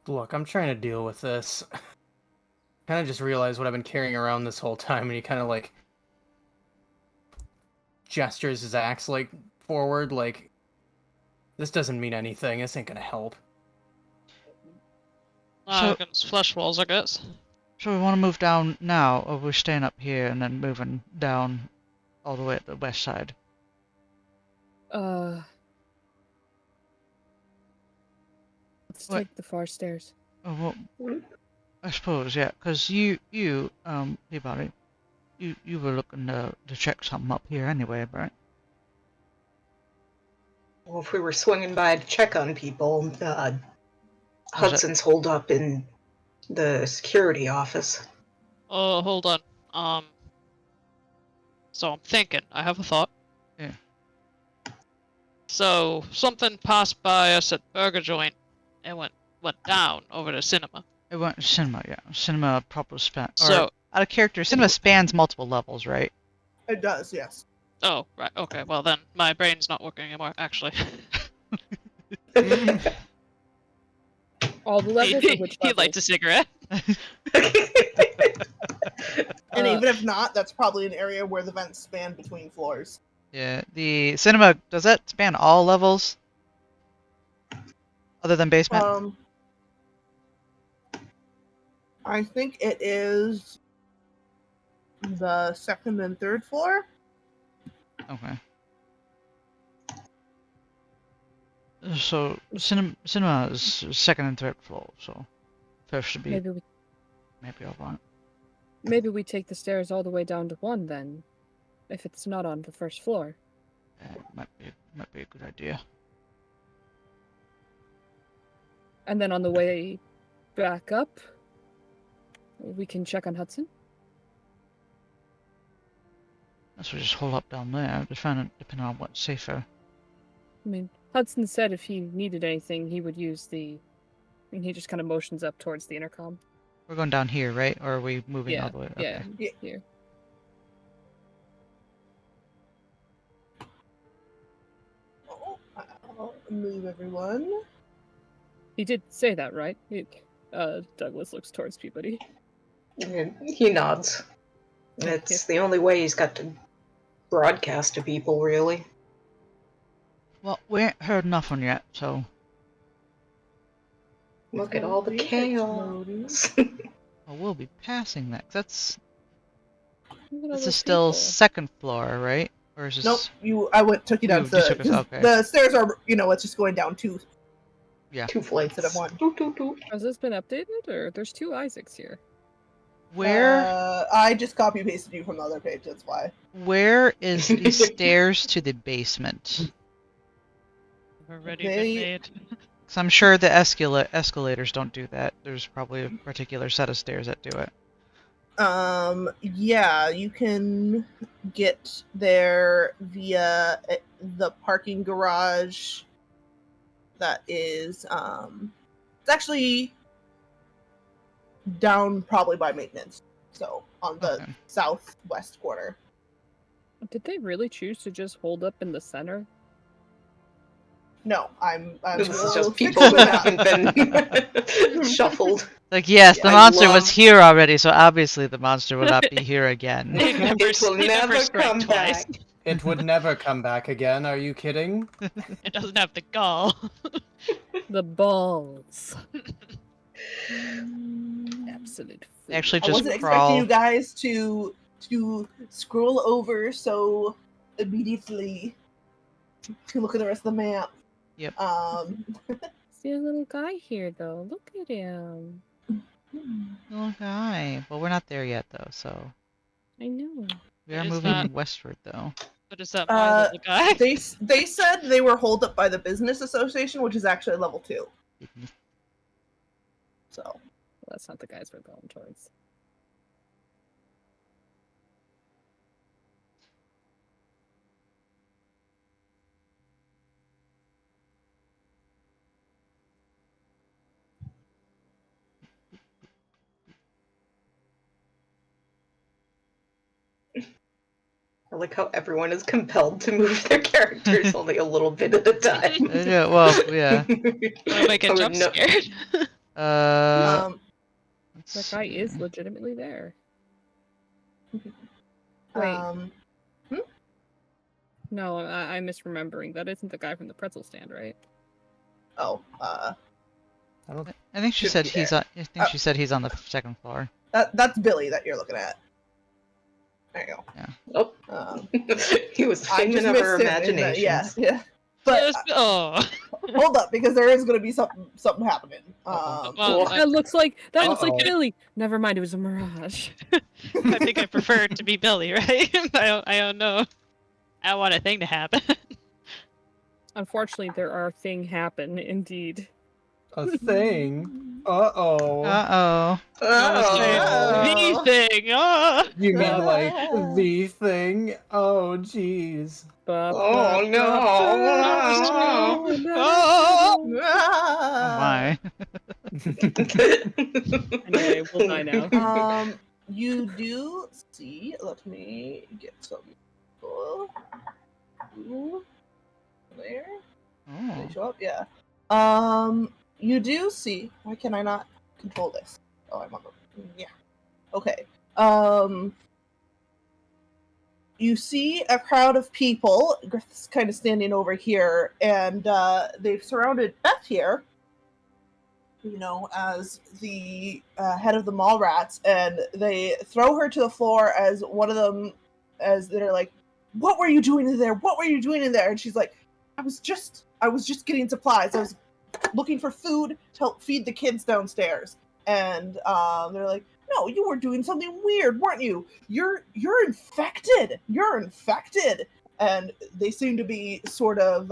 Look, I'm trying to deal with this. Kind of just realized what I've been carrying around this whole time, and he kind of like gestures his axe like forward, like this doesn't mean anything. This ain't gonna help. Against flesh walls, I guess. So we want to move down now, or we're staying up here and then moving down all the way at the west side? Let's take the far stairs. Oh, well, I suppose, yeah, because you, Peabody, you were looking to check something up here anyway, right? Well, if we were swinging by to check on people, Hudson's holed up in the security office. Oh, hold on. So I'm thinking. I have a thought. Yeah. So something passed by us at Burger Joint and went down over to cinema. It went to cinema, yeah. Cinema probably span. So out of character, cinema spans multiple levels, right? It does, yes. Oh, right. Okay. Well, then my brain's not working anymore. Actually. All the levels. Or which He liked a cigarette. And even if not, that's probably an area where the vents span between floors. Yeah, the cinema, does that span all levels? Other than basement? I think it is the second and third floor. Okay. So, cinema is second and third floor, so first should be maybe all right. Maybe we take the stairs all the way down to 1 then, if it's not on the first floor. Yeah, might be a good idea. And then on the way back up. We can check on Hudson. Let's just hold up down there, depending on what's safer. I mean, Hudson said if he needed anything, he would use the... And he just kind of motions up towards the intercom. We're going down here, right? Or are we moving all the way? Yeah, Okay. here. I'll move everyone. He did say that, right? Douglas looks towards Peabody. He nods. It's the only way he's got to broadcast to people, really. Well, we ain't heard nothing yet, so... Look at all the chaos. Well, we'll be passing that. This This is still second floor, right? Or is this... Nope, took you down You to took us- okay. the stairs are, it's just going down two flights instead of one. Has this been updated, or there's 2 Isaacs here? Where? I just copy pasted you from the other page, that's why. Where is the stairs to the basement? Already been made. Because I'm sure the escalators don't do that. There's probably a particular set of stairs that do it. Yeah, you can get there via the parking garage. That is, it's actually down probably by maintenance. So on the southwest corner. Did they really choose to just hold up in the center? No, I'm This is just people who haven't been shuffled. Like, yes, the I monster was love- here already, so obviously the monster will not be here again. It will never come twice. back. It would never come back again. Are you kidding? It doesn't have the gall. The balls. Absolute. They actually I just wasn't expecting crawl. you guys to scroll over so immediately to look at the rest of the map. Yep. See a little guy here, though. Look at him. Oh, hi. Well, we're not there yet, though, so... I know. We are Is moving that- word, though. What is that my little guy? They said they were holed up by the business association, which is actually level 2. So Well, that's not the guys we're going towards. I like how everyone is compelled to move their characters only a little bit at a time. Yeah, well, yeah. Wanna make a Oh, jump no. scared? That Let's guy see. is legitimately there. Wait. No, I'm misremembering. That isn't the guy from the pretzel stand, right? I think she Should said be he's there. on. I think she said he's on the second floor. that's Billy that you're looking at. There you go. Oh, he was I figment just of missed her him in imagination. yeah. But Yes, oh. hold up, because there is going to be something happening. Well, That looks like Uh-oh. Billy. Never mind, it was a mirage. I think I prefer it to be Billy, right? I don't know. I don't want a thing to happen. Unfortunately, there are things happen indeed. A thing? Uh-oh. Uh-oh. The thing! Oh! You mean like the thing? Oh, jeez. Oh, no. Oh! Oh my. Anyway, we'll die now. You do see. Let me get some. There. Oh. They show up. Yeah. You do see. Why can I not control this? Oh, I'm on the. Yeah. Okay. You see a crowd of people. Griff's kind of standing over here, and they've surrounded Beth here. As the head of the mall rats, and they throw her to the floor as one of them, as they're like, "What were you doing in there? What were you doing in there?" And she's like, I was just getting supplies. I was looking for food to help feed the kids downstairs." And they're like, "No, you were doing something weird, weren't you? You're infected. You're infected." And they seem to be sort of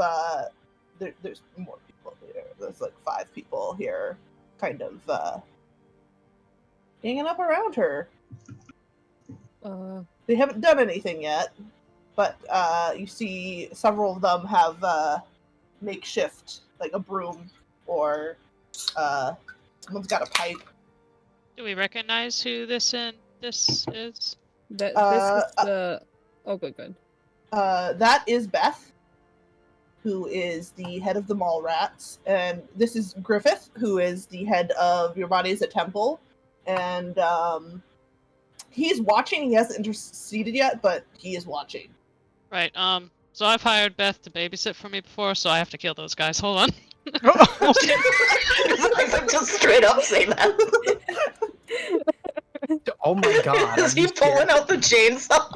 there's more people here. There's like 5 people here, kind of hanging up around her. Uh, They haven't done anything yet, but you see several of them have makeshift, like a broom, or someone's got a pipe. Do we recognize who this is? this is the. Oh, good. That is Beth, who is the head of the mall rats, and this is Griffith, who is the head of Your Body's at Temple, and he's watching. He hasn't interceded yet, but he is watching. Right. So I've hired Beth to babysit for me before, so I have to kill those guys. Hold on. Just straight up say that. Oh my god. Is he pulling out the chainsaw?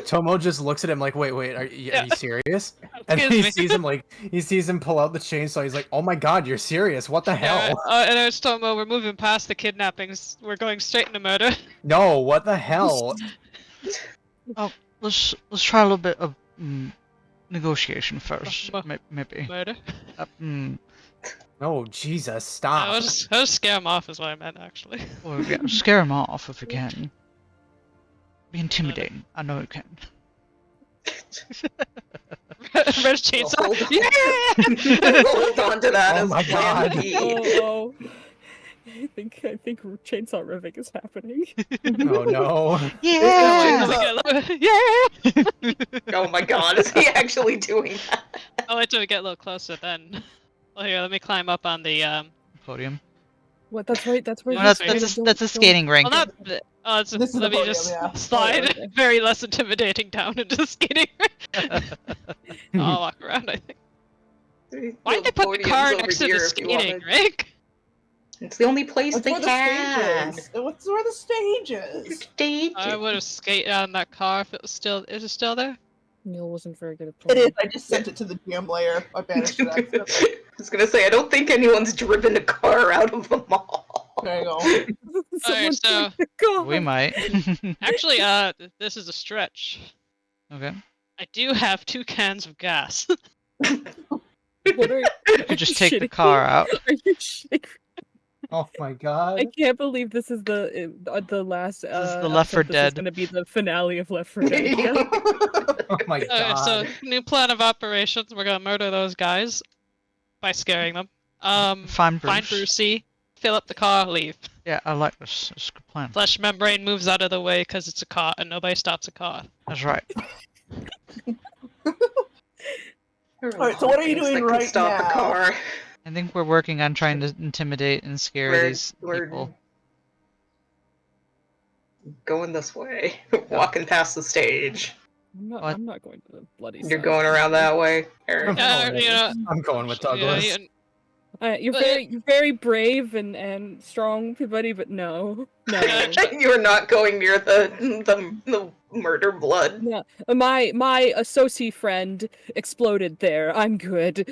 Tomo just looks at him like, wait, are you serious? And Excuse me. he sees him pull out the chainsaw. He's like, oh my god, you're serious? What the hell? And it's Tomo, we're moving past the kidnappings. We're going straight into murder. No, what the hell? Oh, let's try a little bit of negotiation first. Maybe. Murder? Oh, Jesus, stop. I'll just scare him off is what I meant, actually. Well, yeah, scare him off if we can. Be intimidating. I know you can. Red chainsaw. Hold on to that Oh as my plan God. B. Oh. I think chainsaw riffing is happening. Oh no. Yeah! Yeah! Oh my god, is he actually doing that? I'll wait till we get a little closer then. Well, here, let me climb up on the, Podium. What? That's right. That's where. Well, Don't- that's a skating rink. Well, not. This is Let the me podium, just yeah. slide Okay. very less intimidating down into the skating rink. I'll walk around, I think. Why'd they put the car next to the skating rink? It's the only place That's they where the have. stage is. What's where the stage is? Stage. I would have skated on that car if it was still. Is it still there? Neil wasn't very good at It playing. is. I just sent it to the GM layer. I banished it. I accidentally. was gonna say, I don't think anyone's driven a car out of the mall. There you go. Someone so- took the car. We might. Actually, this is a stretch. Okay. I do have 2 cans of gas. What are You could just take the car out. Are you shitting? Oh my god. I can't believe this is the last. This is the Left 4 episode. This Dead. is going to be the finale of Left 4 Dead. Yeah. Oh my Okay, god. so new plan of operations. We're gonna murder those guys by scaring them. Find Bruce. Find Brucey, fill up the car, leave. Yeah, I like this. It's a good plan. Flesh membrane moves out of the way because it's a car, and nobody stops a car. That's right. Alright, so what are you doing That could right stop a now? car. I think we're working on trying to intimidate and scare these people. Going this way. Walking past the stage. What? I'm not going to the bloody. You're side. going around that way. Eric. You know, I'm going with yeah, Douglas. You're very brave and strong, buddy. But no. You're not going near the murder blood. No, my associate friend exploded there. I'm good.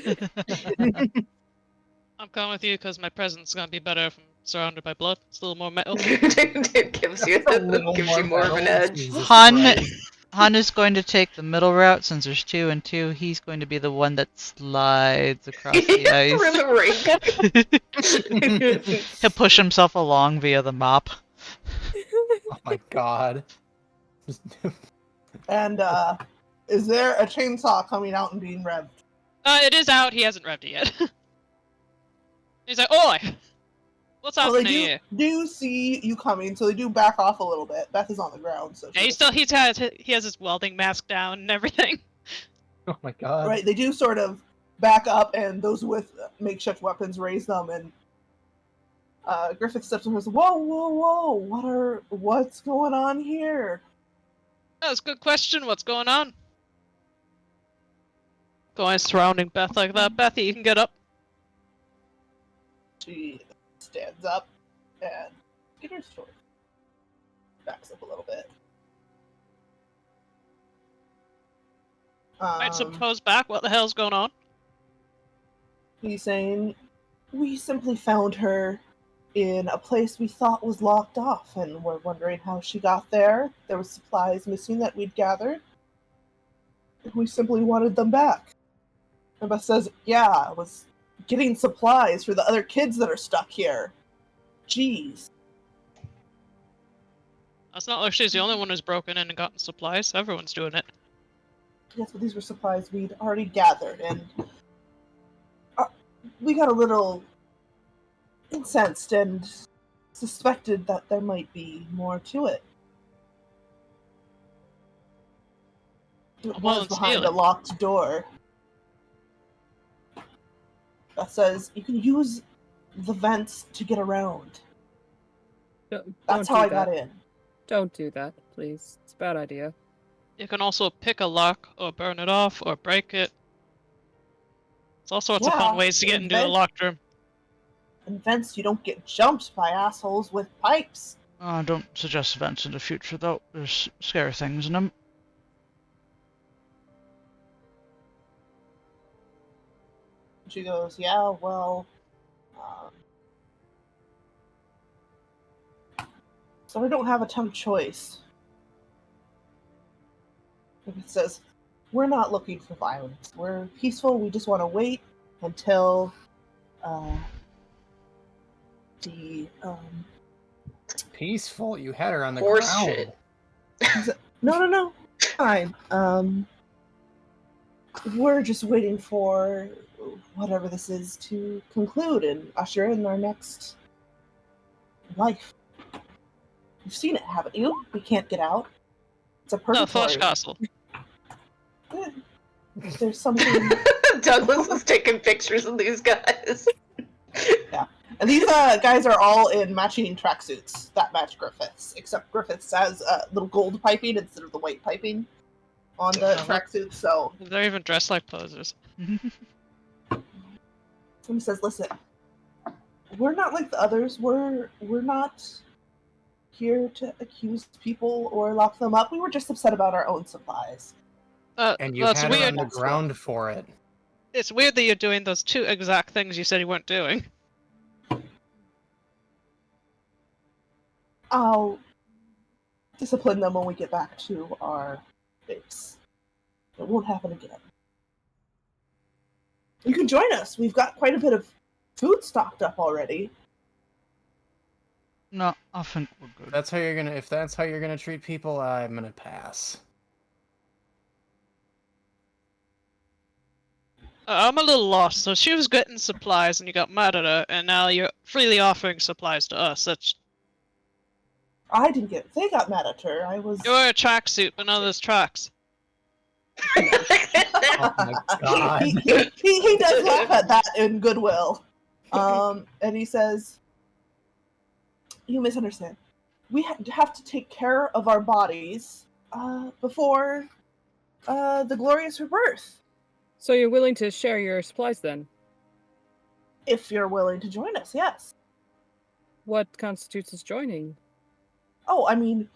I'm going with you because my presence is gonna be better if I'm surrounded by blood. It's a little more metal. It gives you more of an edge. Jesus Han- Christ. Han is going to take the middle route since there's 2 and 2. He's going to be the one that slides across the We're in ice. the ring. He'll push himself along via the mop. Oh my god. And is there a chainsaw coming out and being revved? It is out. He hasn't revved it yet. He's like, "Oi, what's So they happening here?" do see you coming, so they do back off a little bit. Beth is on the ground, so Yeah, he has his welding mask down and everything. Oh my god. right. They do sort of back up, and those with makeshift weapons raise them. And Griffith steps in and says, "Whoa! What's going on here?" That's a good question. What's going on? Going surrounding Beth like that. Bethy, you can get up. She stands up and get her sword. Backs up a little bit. Right, so pose back. What the hell's going on? He's saying, "We simply found her in a place we thought was locked off, and we're wondering how she got there. There were supplies missing that we'd gathered. We simply wanted them back." And Beth says, "Yeah, I was getting supplies for the other kids that are stuck here. Jeez. That's not like she's the only one who's broken in and gotten supplies. Everyone's doing it. Yes, but these were supplies we'd already gathered, and we got a little incensed and suspected that there might be more to it. It Well, was it's behind a healing. locked door that says you can use the vents to get around. That's how I got in. Don't do that, please. It's a bad idea. You can also pick a lock, or burn it off, or break it. There's all sorts of fun ways to get into a locked room. In vents, you don't get jumped by assholes with pipes. Don't suggest events in the future, though. There's scary things in them. She goes, yeah, well, so we don't have a ton of choice. It says, we're not looking for violence. We're peaceful. We just want to wait until Peaceful? You had her on the Horse ground. shit. No. Fine. We're just waiting for whatever this is to conclude and usher in our next life. You've seen it, haven't you? We can't get out. It's a No, purgatory. Flush Castle. There's something. Douglas is taking pictures of these guys. And these guys are all in matching tracksuits that match Griffith's, except Griffith's has little gold piping instead of the white piping on the tracksuit. So They're even dressed like posers. he says, "Listen, we're not like the others. We're not here to accuse people or lock them up. We were just upset about our own supplies." And you That's had her weird. on the ground for it. It's weird that you're doing those two exact things you said you weren't doing. I'll discipline them when we get back to our base. It won't happen again. You can join us. We've got quite a bit of food stocked up already. No, I think we're good. If that's how you're gonna treat people, I'm gonna pass. I'm a little lost. So she was getting supplies and you got mad at her, and now you're freely offering supplies to us. That's... I didn't get. They got mad at her. I was. You're a tracksuit, but none of this tracks. Oh my god. He does laugh at that in goodwill. And he says, "You misunderstand. We have to take care of our bodies before the glorious rebirth. So you're willing to share your supplies then? If you're willing to join us, yes. What constitutes as joining? Oh, I mean,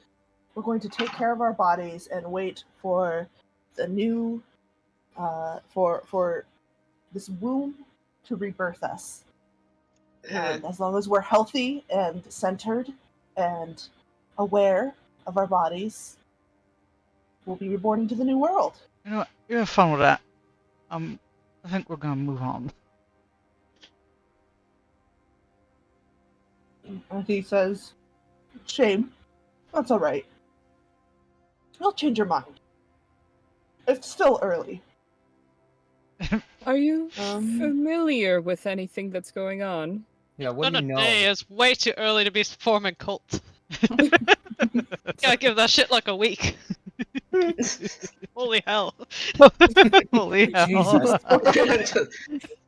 we're going to take care of our bodies and wait for the new, for this womb to rebirth us. And as long as we're healthy and centered and aware of our bodies, we'll be reborn into the new world." You know what? You have fun with that. I think we're gonna move on. And he says, "Shame. That's all right. You'll change your mind. It's still early." Are you familiar with anything that's going on? Yeah, what do you know? Day is way too early to be forming cult. Gotta give that shit like a week. Holy hell. Holy hell. Jesus.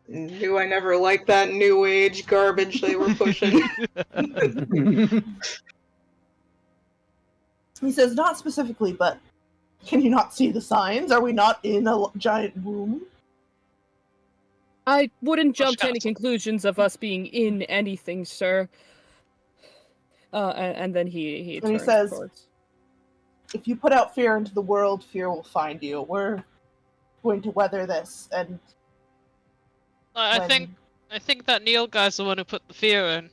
Knew I never liked that new age garbage they were pushing. He says, "Not specifically, but can you not see the signs? Are we not in a giant room?" I wouldn't jump to any Castle. conclusions of us being in anything, sir. And then he And he turns says, towards... "If you put out fear into the world, fear will find you. We're going to weather this." And I when- think that Neil guy's the one who put the fear in.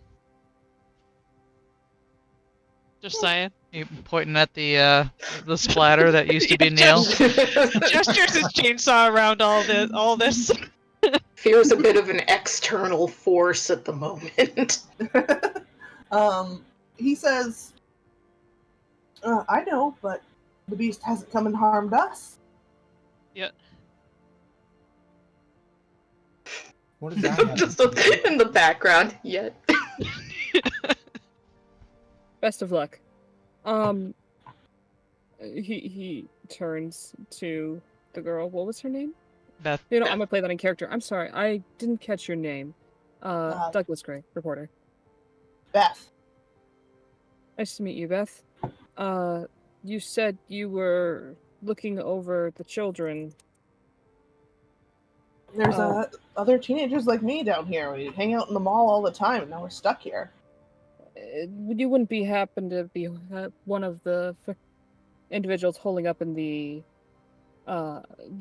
Just saying. You pointing at the splatter that used to be Neil? Gestures his chainsaw around all this. Fear's a bit of an external force at the moment. He says, I know, but the beast hasn't come and harmed us. Yeah. What does that have Just to do? in the background, yet. Best of luck. He turns to the girl. What was her name? Beth. I'm gonna play that in character. I'm sorry, I didn't catch your name. Uh, Douglas Gray, reporter. Beth. Nice to meet you, Beth. You said you were looking over the children. There's other teenagers like me down here. We hang out in the mall all the time, and now we're stuck here. You wouldn't happen to be one of the individuals holding up in the.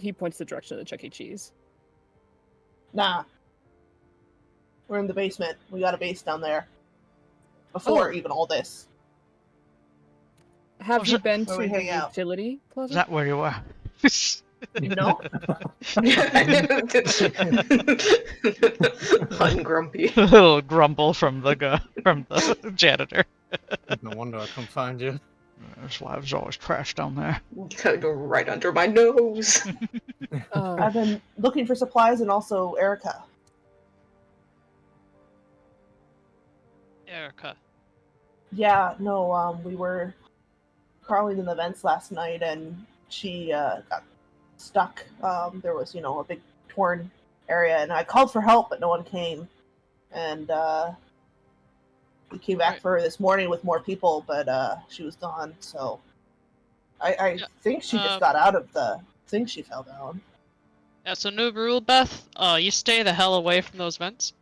He points the direction of the Chuck E. Cheese. Nah. We're in the basement. We got a base down there. Before even all this. Have you been Where to we the hang out. utility Is closet? that where you were? No? I'm grumpy. A little grumble from the janitor. No wonder I come find you. That's why there's always trash down there. Kind of right under my nose. I've been looking for supplies and also Erica. Erica. Yeah, no, we were crawling in the vents last night and she got stuck. There was, a big torn area and I called for help but no one came. And we came back for her this morning with more people, but she was gone, so I think she just got out of the thing she fell down. Yeah, so new rule, Beth. You stay the hell away from those vents.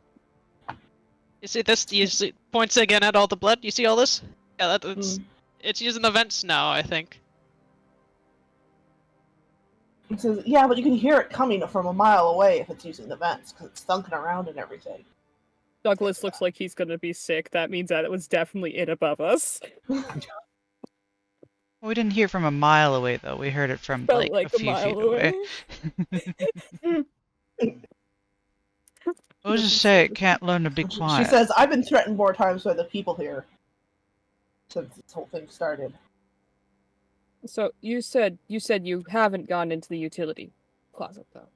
You see this? You see, points again at all the blood. You see all this? Yeah, it's using the vents now, I think. It says, yeah, but you can hear it coming from a mile away if it's using the vents, because it's thunking around and everything. Douglas looks like he's gonna be sick. That means that it was definitely in above us. We didn't hear from a mile away, though. We heard it from, Felt like, a few mile feet away. What does it say? It can't learn to be quiet. She says, I've been threatened more times by the people here since this whole thing started. So you said you haven't gone into the utility closet though.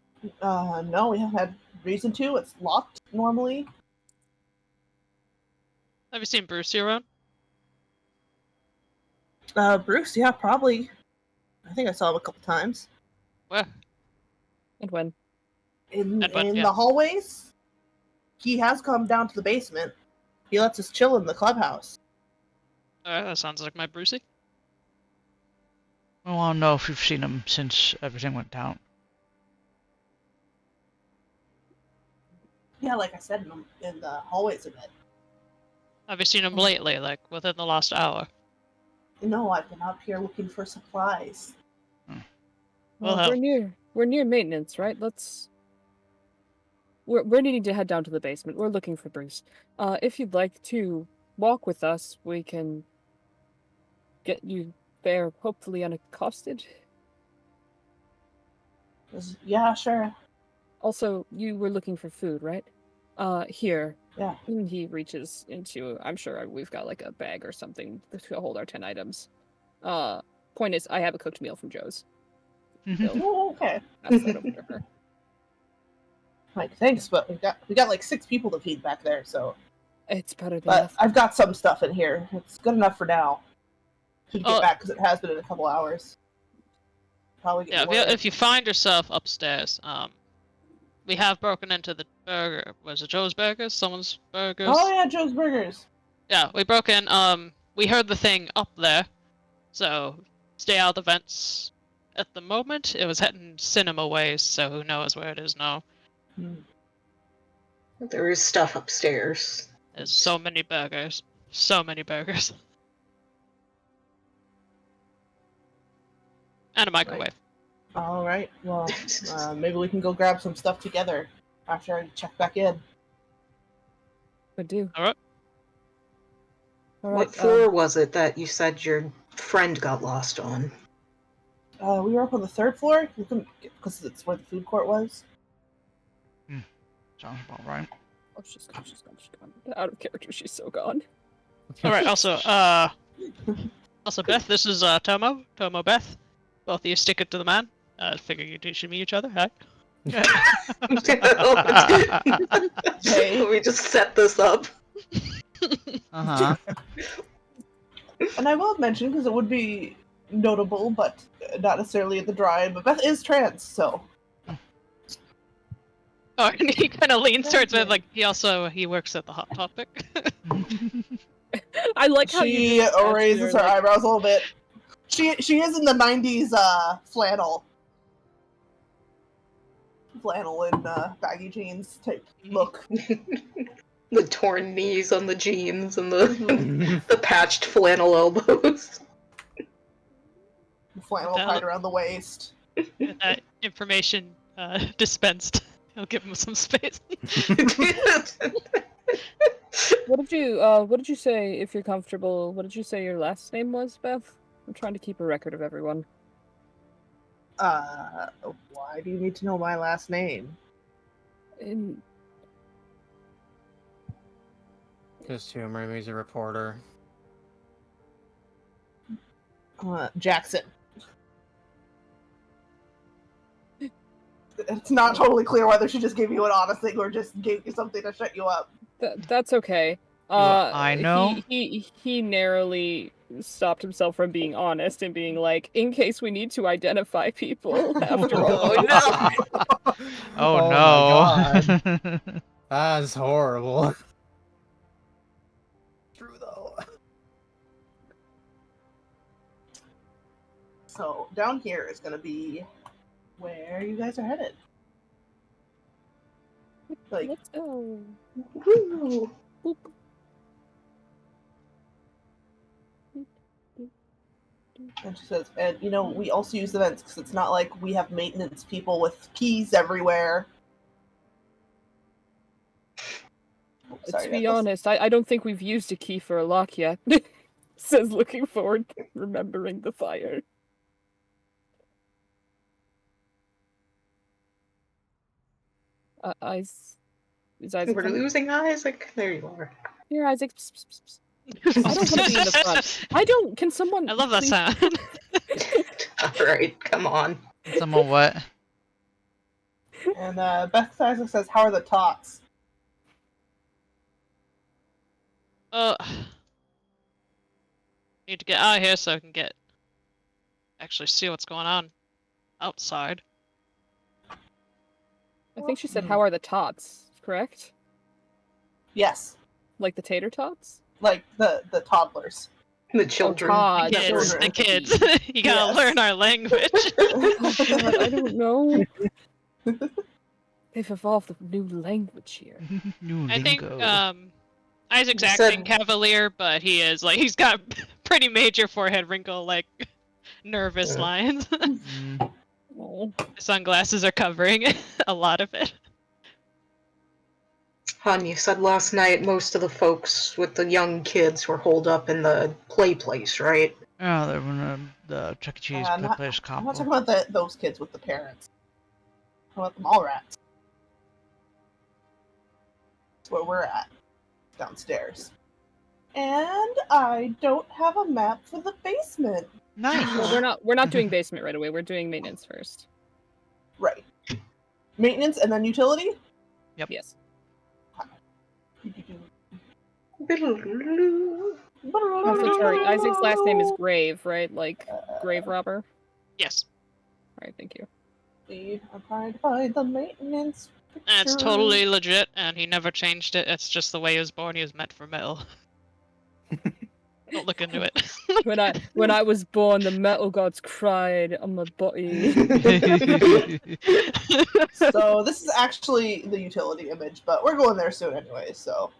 No, we haven't had reason to. It's locked normally. Have you seen Brucey around? Bruce, yeah, probably. I think I saw him a couple times. Where? And when? In Yeah. the hallways. He has come down to the basement. He lets us chill in the clubhouse. That sounds like my Brucey. I want to know if you've seen him since everything went down. Yeah, like I said, in the hallways a bit. Have you seen him lately, like within the last hour? No, I've been up here looking for supplies. Well, we're near maintenance, right? We're needing to head down to the basement. We're looking for Bruce. If you'd like to walk with us, we can get you there, hopefully unaccosted. Yeah, sure. Also, you were looking for food, right? Here. Yeah. And he reaches into, I'm sure we've got like a bag or something to hold our 10 items. Point is, I have a cooked meal from Joe's. Oh, okay. Pass that over to her. Like, thanks, but we got like 6 people to feed back there, so. It's better than But nothing. I've got some stuff in here. It's good enough for now. Should get back because it has been in a couple hours. Probably get more. If you find yourself upstairs, we have broken into the burger. Was it Joe's Burgers? Someone's Burgers? Oh yeah, Joe's Burgers. Yeah, we broke in. We heard the thing up there, so stay out of the vents. At the moment, it was heading cinema ways, so who knows where it is now. There is stuff upstairs. There's so many burgers. So many burgers. And a microwave. All right. Well, maybe we can go grab some stuff together after I check back in. Would do. Alright. What floor was it that you said your friend got lost on? We were up on the 3rd floor. We couldn't because it's where the food court was. Sounds about right. Oh, she's gone. Out of character, she's so gone. Alright, also, Beth, this is, Tomo. Tomo, Beth. Both of you stick it to the man. Figure you two should meet each other, huh? Hey. We just set this up. Uh-huh. And I will mention, because it would be notable, but not necessarily at the dry, but Beth is trans, so. Oh, and he kind of leans towards me, like, he works at the Hot Topic. I like how She you just raises her like, eyebrows a little bit. She is in the 90s flannel and baggy jeans type look. The torn knees on the jeans and the patched flannel elbows. Flannel tied around the waist. With that information dispensed, I'll give him some space. What did you say, if you're comfortable, what did you say your last name was, Beth? I'm trying to keep a record of everyone. Why do you need to know my last name? Just humor me, he's a reporter. Jackson. It's not totally clear whether she just gave you an honest thing or just gave you something to shut you up. That's okay. I know. He narrowly stopped himself from being honest and being like, in case we need to identify people after all. Oh my no. God. That's horrible. True though. So down here is gonna be where you guys are headed. Like, Let's go. Woo. Boop. and she says, and you know, we also use the vents because it's not like we have maintenance people with keys everywhere. Oh, sorry, To be Nicholas. honest, I don't think we've used a key for a lock yet. Says looking forward, remembering the fire. Is Isaac We're coming? losing Isaac. There you are. Here, Isaac. Psst, psst, psst, psst. I don't want to be in the front. I don't. Can someone? I love that please- sound. Alright, come on. Someone what? And Beth Isaac says, "How are the tots?" Need to get out of here so I can actually see what's going on outside. I think she said, "How are the tots?" Correct? Yes, Like the tater tots? like the toddlers. The children. Todd. Kids, children. the kids. You gotta Yes. learn our language. Oh God, I don't know. They've evolved a new language here. New I think lingo. Isaac's You acting said- cavalier, but he's got pretty major forehead wrinkle, like nervous Yeah. lines. Mm. Oh. Sunglasses are covering a lot of it. Hun, you said last night most of the folks with the young kids were holed up in the play place, right? Oh, they're in the Chuck E. Cheese I'm not- place I'm not combo. talking about those kids with the parents. I'm talking about the mall rats. That's where we're at. Downstairs. And I don't have a map for the basement. Nice. Well, we're not doing basement right away. We're doing maintenance first. Right. Maintenance and then utility? Yes. Also, sorry, Isaac's last name is Grave, right? Like grave robber. Yes. All right, thank you. I'm trying to find the maintenance. And it's picture. totally legit, and he never changed it. It's just the way he was born. He was meant for metal. Don't look into it. When I was born, the metal gods cried on my body. So this is actually the utility image, but we're going there soon anyway, so.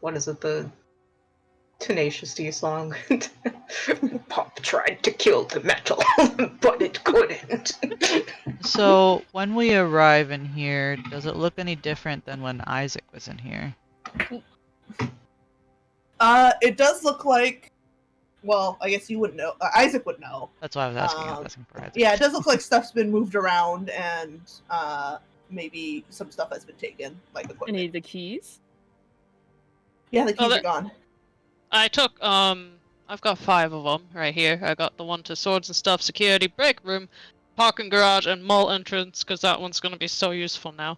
What is it, the Tenacious D song? Pop tried to kill the metal, but it couldn't. So, when we arrive in here, does it look any different than when Isaac was in here? It does look like, well, I guess you wouldn't know. Isaac would know. That's why I was asking. I was asking for Isaac. Yeah, it does look like stuff's been moved around, and maybe some stuff has been taken, like equipment. Any of the keys? Yeah, the keys Oh, are gone. I took, I've got 5 of them right here. I got the one to swords and stuff, security, break room, parking garage, and mall entrance, because that one's going to be so useful now.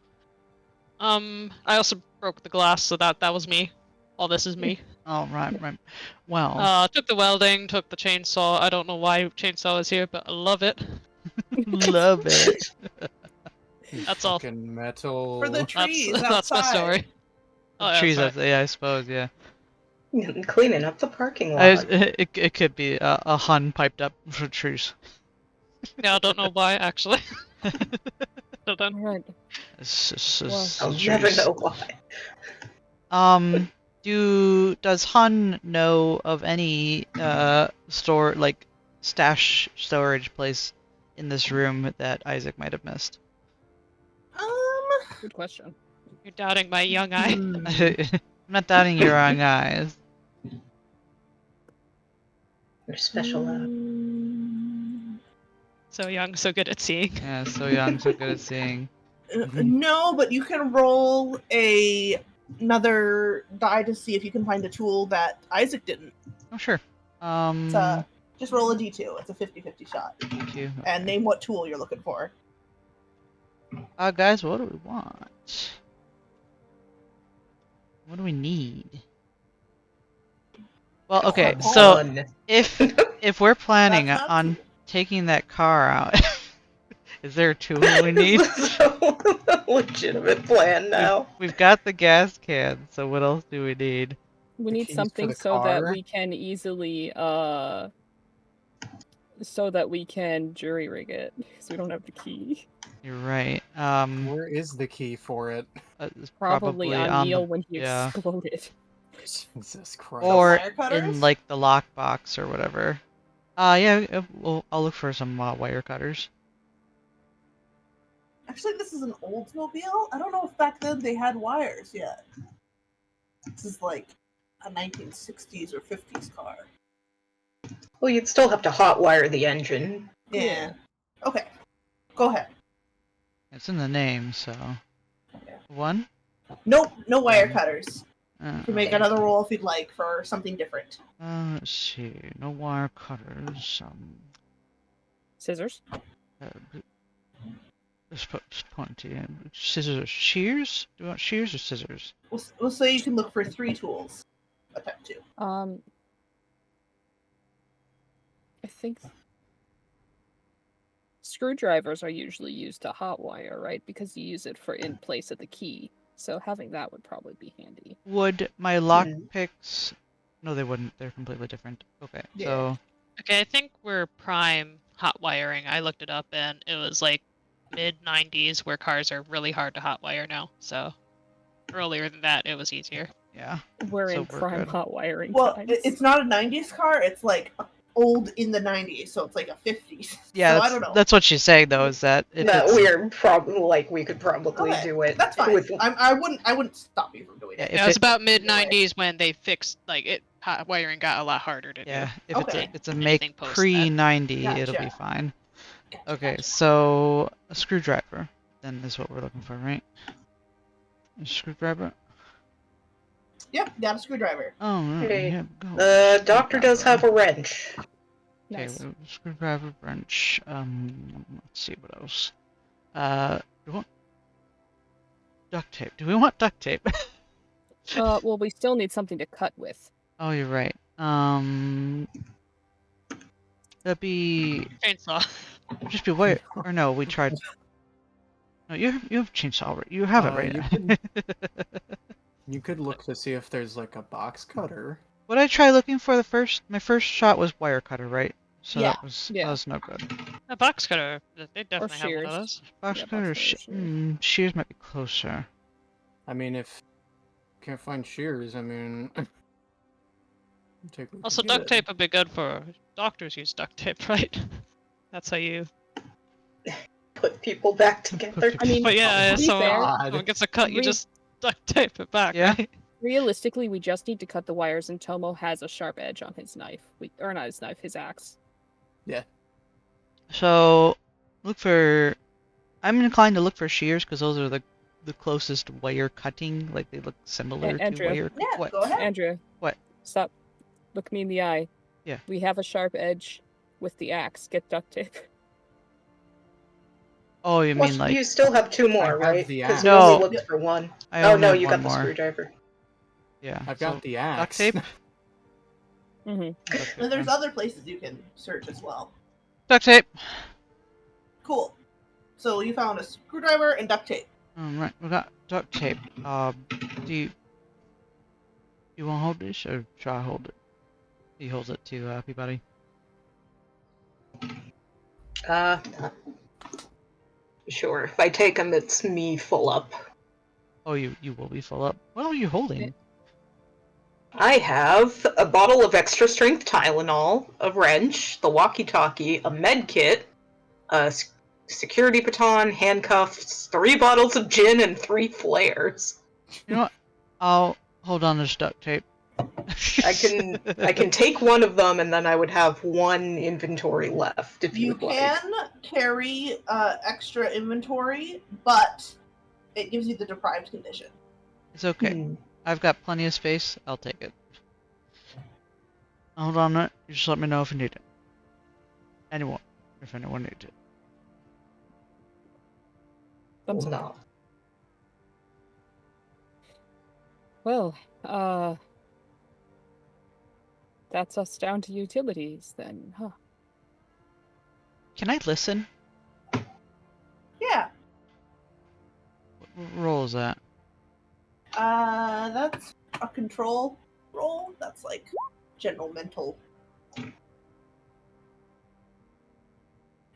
I also broke the glass, so that was me. All this is me. Oh, right. Well, Took the welding, took the chainsaw. I don't know why chainsaw is here, but I love it. love it. That's all. Fucking metal. For the trees outside. That's my story. Oh, yeah, Trees sorry. up there, yeah, I suppose, yeah. Cleaning up the parking lot. It could be a Hun piped up for trees. Yeah, I don't know why, actually. So then, Alright. I'll never know why. Does Hun know of any stash storage place in this room that Isaac might have missed? Good question. you're doubting my young eye. I'm not doubting your young eyes. They're special out. So young, so good at seeing. Yeah, so young, so good at seeing. No, but you can roll another die to see if you can find a tool that Isaac didn't. Oh, sure. Just roll a d2. It's a 50-50 shot. Thank you. And name what tool you're looking for. Guys, what do we want? What do we need? Well, okay, so Fun. if we're planning That's not on too- taking that car out, is there a tool we need? This is a legitimate plan now. We've got the gas can, so what else do we need? We The need keys for something the so that car? we can easily jury rig it, because we don't have the key. You're right. Where is the key for it? It's Probably on Neil the, when he yeah. exploded. Jesus Christ. or wire cutters? in like the lockbox or whatever. Yeah, I'll look for some wire cutters. Actually, this is an Oldsmobile. I don't know if back then they had wires yet. This is like a 1960s or 50s car. Well, you'd still have to hotwire the engine. Yeah. Okay. Go ahead. It's in the name, so Okay. one. Nope, no wire cutters. Uh, You can make another roll if you'd like for something different. let's see. No wire cutters. Scissors? Let's put plenty. Scissors or shears? Do you want shears or scissors? We'll say you can look for 3 tools. Attempt to. I think screwdrivers are usually used to hotwire, right? Because you use it for in place of the key. So having that would probably be handy. Would my lock picks? No, they wouldn't. They're completely different. Okay, Yeah. so Okay, I think we're prime hot wiring. I looked it up and it was like mid-90s where cars are really hard to hotwire now. So earlier than that, it was easier. yeah. We're So in we're prime good. hot wiring Well, times. it's not a 90s car. It's like old in the 90s, so it's like a 50s. Yeah, so I don't know. that's what she's saying though. Is that if That it's, we're probably we could probably Okay, do it. That's fine. with- I wouldn't stop you from doing yeah, it. if It was it- about mid-90s when they fixed, like, hot wiring got a lot harder to yeah, do. if Okay. it's a Anything make post pre-90, it'll be Gotcha. fine. Gotcha, Okay, gotcha. so a screwdriver then is what we're looking for, right? A screwdriver. Yep, got a screwdriver. Oh, right, Okay, here we go. The doctor does Screwdriver. have a wrench. Okay, Nice. screwdriver, wrench. Let's see what else. Do we want duct tape? Do we want duct tape? Well, we still need something to cut with. Oh, you're right. That'd be Chainsaw. just be wire. Or no, we tried. No, you have chainsaw. Already. You have it right You now. You could look to see if there's like a box cutter. What did I try looking for the first? My first shot was wire cutter, right? So Yeah. that was Yeah. no good. A box cutter. They definitely have one shears. of those. Box Yeah, cutter, box cutter, shears. shears might be closer. I mean, if you can't find shears, I mean, take what you Also, can duct get. tape would be good for doctors use duct tape, right? That's how you. Put people back together. I mean, But yeah, to be so fair, someone gets a cut, you re- just duct tape it back, Yeah. right? realistically, we just need to cut the wires, and Tomo has a sharp edge on his knife. Or not his knife, his axe. So look for I'm inclined to look for shears because those are the closest wire cutting. Like they look similar to Andrea. wire. Yeah, What? go ahead. Andrea. What? Stop. Look me in the eye. Yeah. We have a sharp edge with the axe. Get duct tape. Oh, you mean like? You still have 2 more, I have right? the Because axe. we No. only looked for 1. I Oh only no, have you one got the more. screwdriver. Yeah. I've so got the duct axe. tape. Mm-hmm. And there's other places you can search as well. Duct tape. Cool. So you found a screwdriver and duct tape. Right, we got duct tape. Do you want to hold this, or should I hold it? He holds it to Peabody. Sure. If I take them, it's me full up. Oh, you will be full up. What are you holding? I have a bottle of extra strength Tylenol, a wrench, the walkie-talkie, a med kit, a security baton, handcuffs, 3 bottles of gin, and 3 flares. You know what? I'll hold on this duct tape. I can take one of them, and then I would have 1 inventory left if You you'd like. can carry extra inventory, but it gives you the deprived condition. It's okay. I've got plenty of space. I'll take it. Hold on it. You just let me know if you need it. If anyone needs it. No. Well, that's us down to utilities then, huh? Can I listen? Yeah. What role is that? That's a control roll. That's like general mental.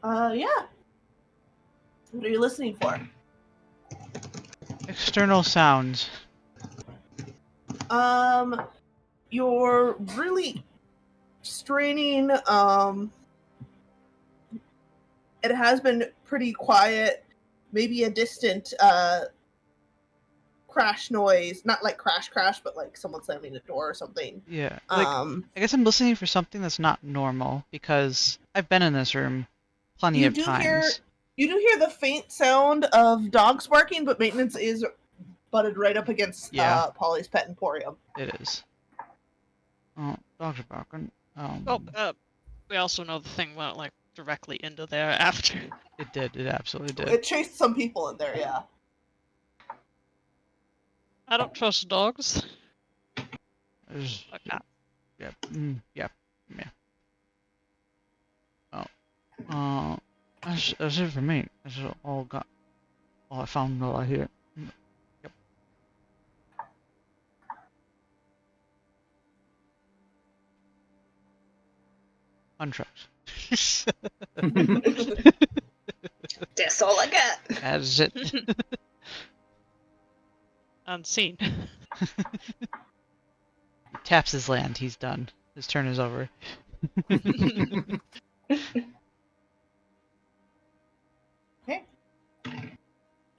Yeah. What are you listening for? External sounds. You're really straining. It has been pretty quiet. Maybe a distant crash noise, not like crash, but like someone slamming a door or something. Yeah. Like, I guess I'm listening for something that's not normal because I've been in this room plenty of times. You do hear the faint sound of dogs barking, but maintenance is butted right up against Polly's Pet Emporium. It is. Oh, dogs are barking. We also know the thing went like directly into there after. It did. It absolutely did. It chased some people in there, yeah. I don't trust dogs. Yep. Yep. Yeah. Oh. That's it for me. That's all I found all I hear. Yep. Untrust. That's all I got. That's it. Unseen. He taps his land. He's done. His turn is over. Okay.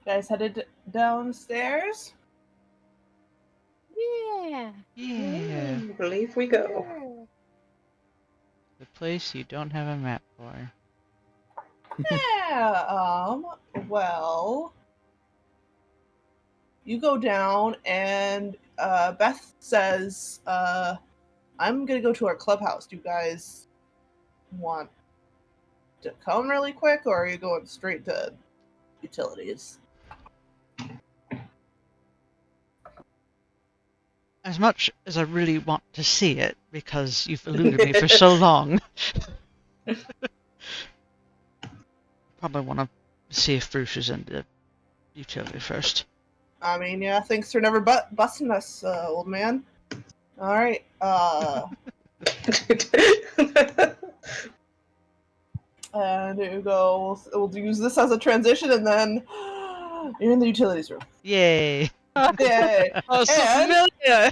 Guys headed downstairs? Yeah. Yeah. I believe we go. The place you don't have a map for. Yeah, well, you go down and Beth says, I'm gonna go to our clubhouse. Do you guys want to come really quick, or are you going straight to utilities? As much as I really want to see it, because you've eluded me for so long, probably want to see if Bruce is in the utility first. I mean, yeah, thanks for never busting us, old man. All right. And you go. We'll use this as a transition, and then you're in the utilities room. Yay! Yay! Oh, so And- familiar!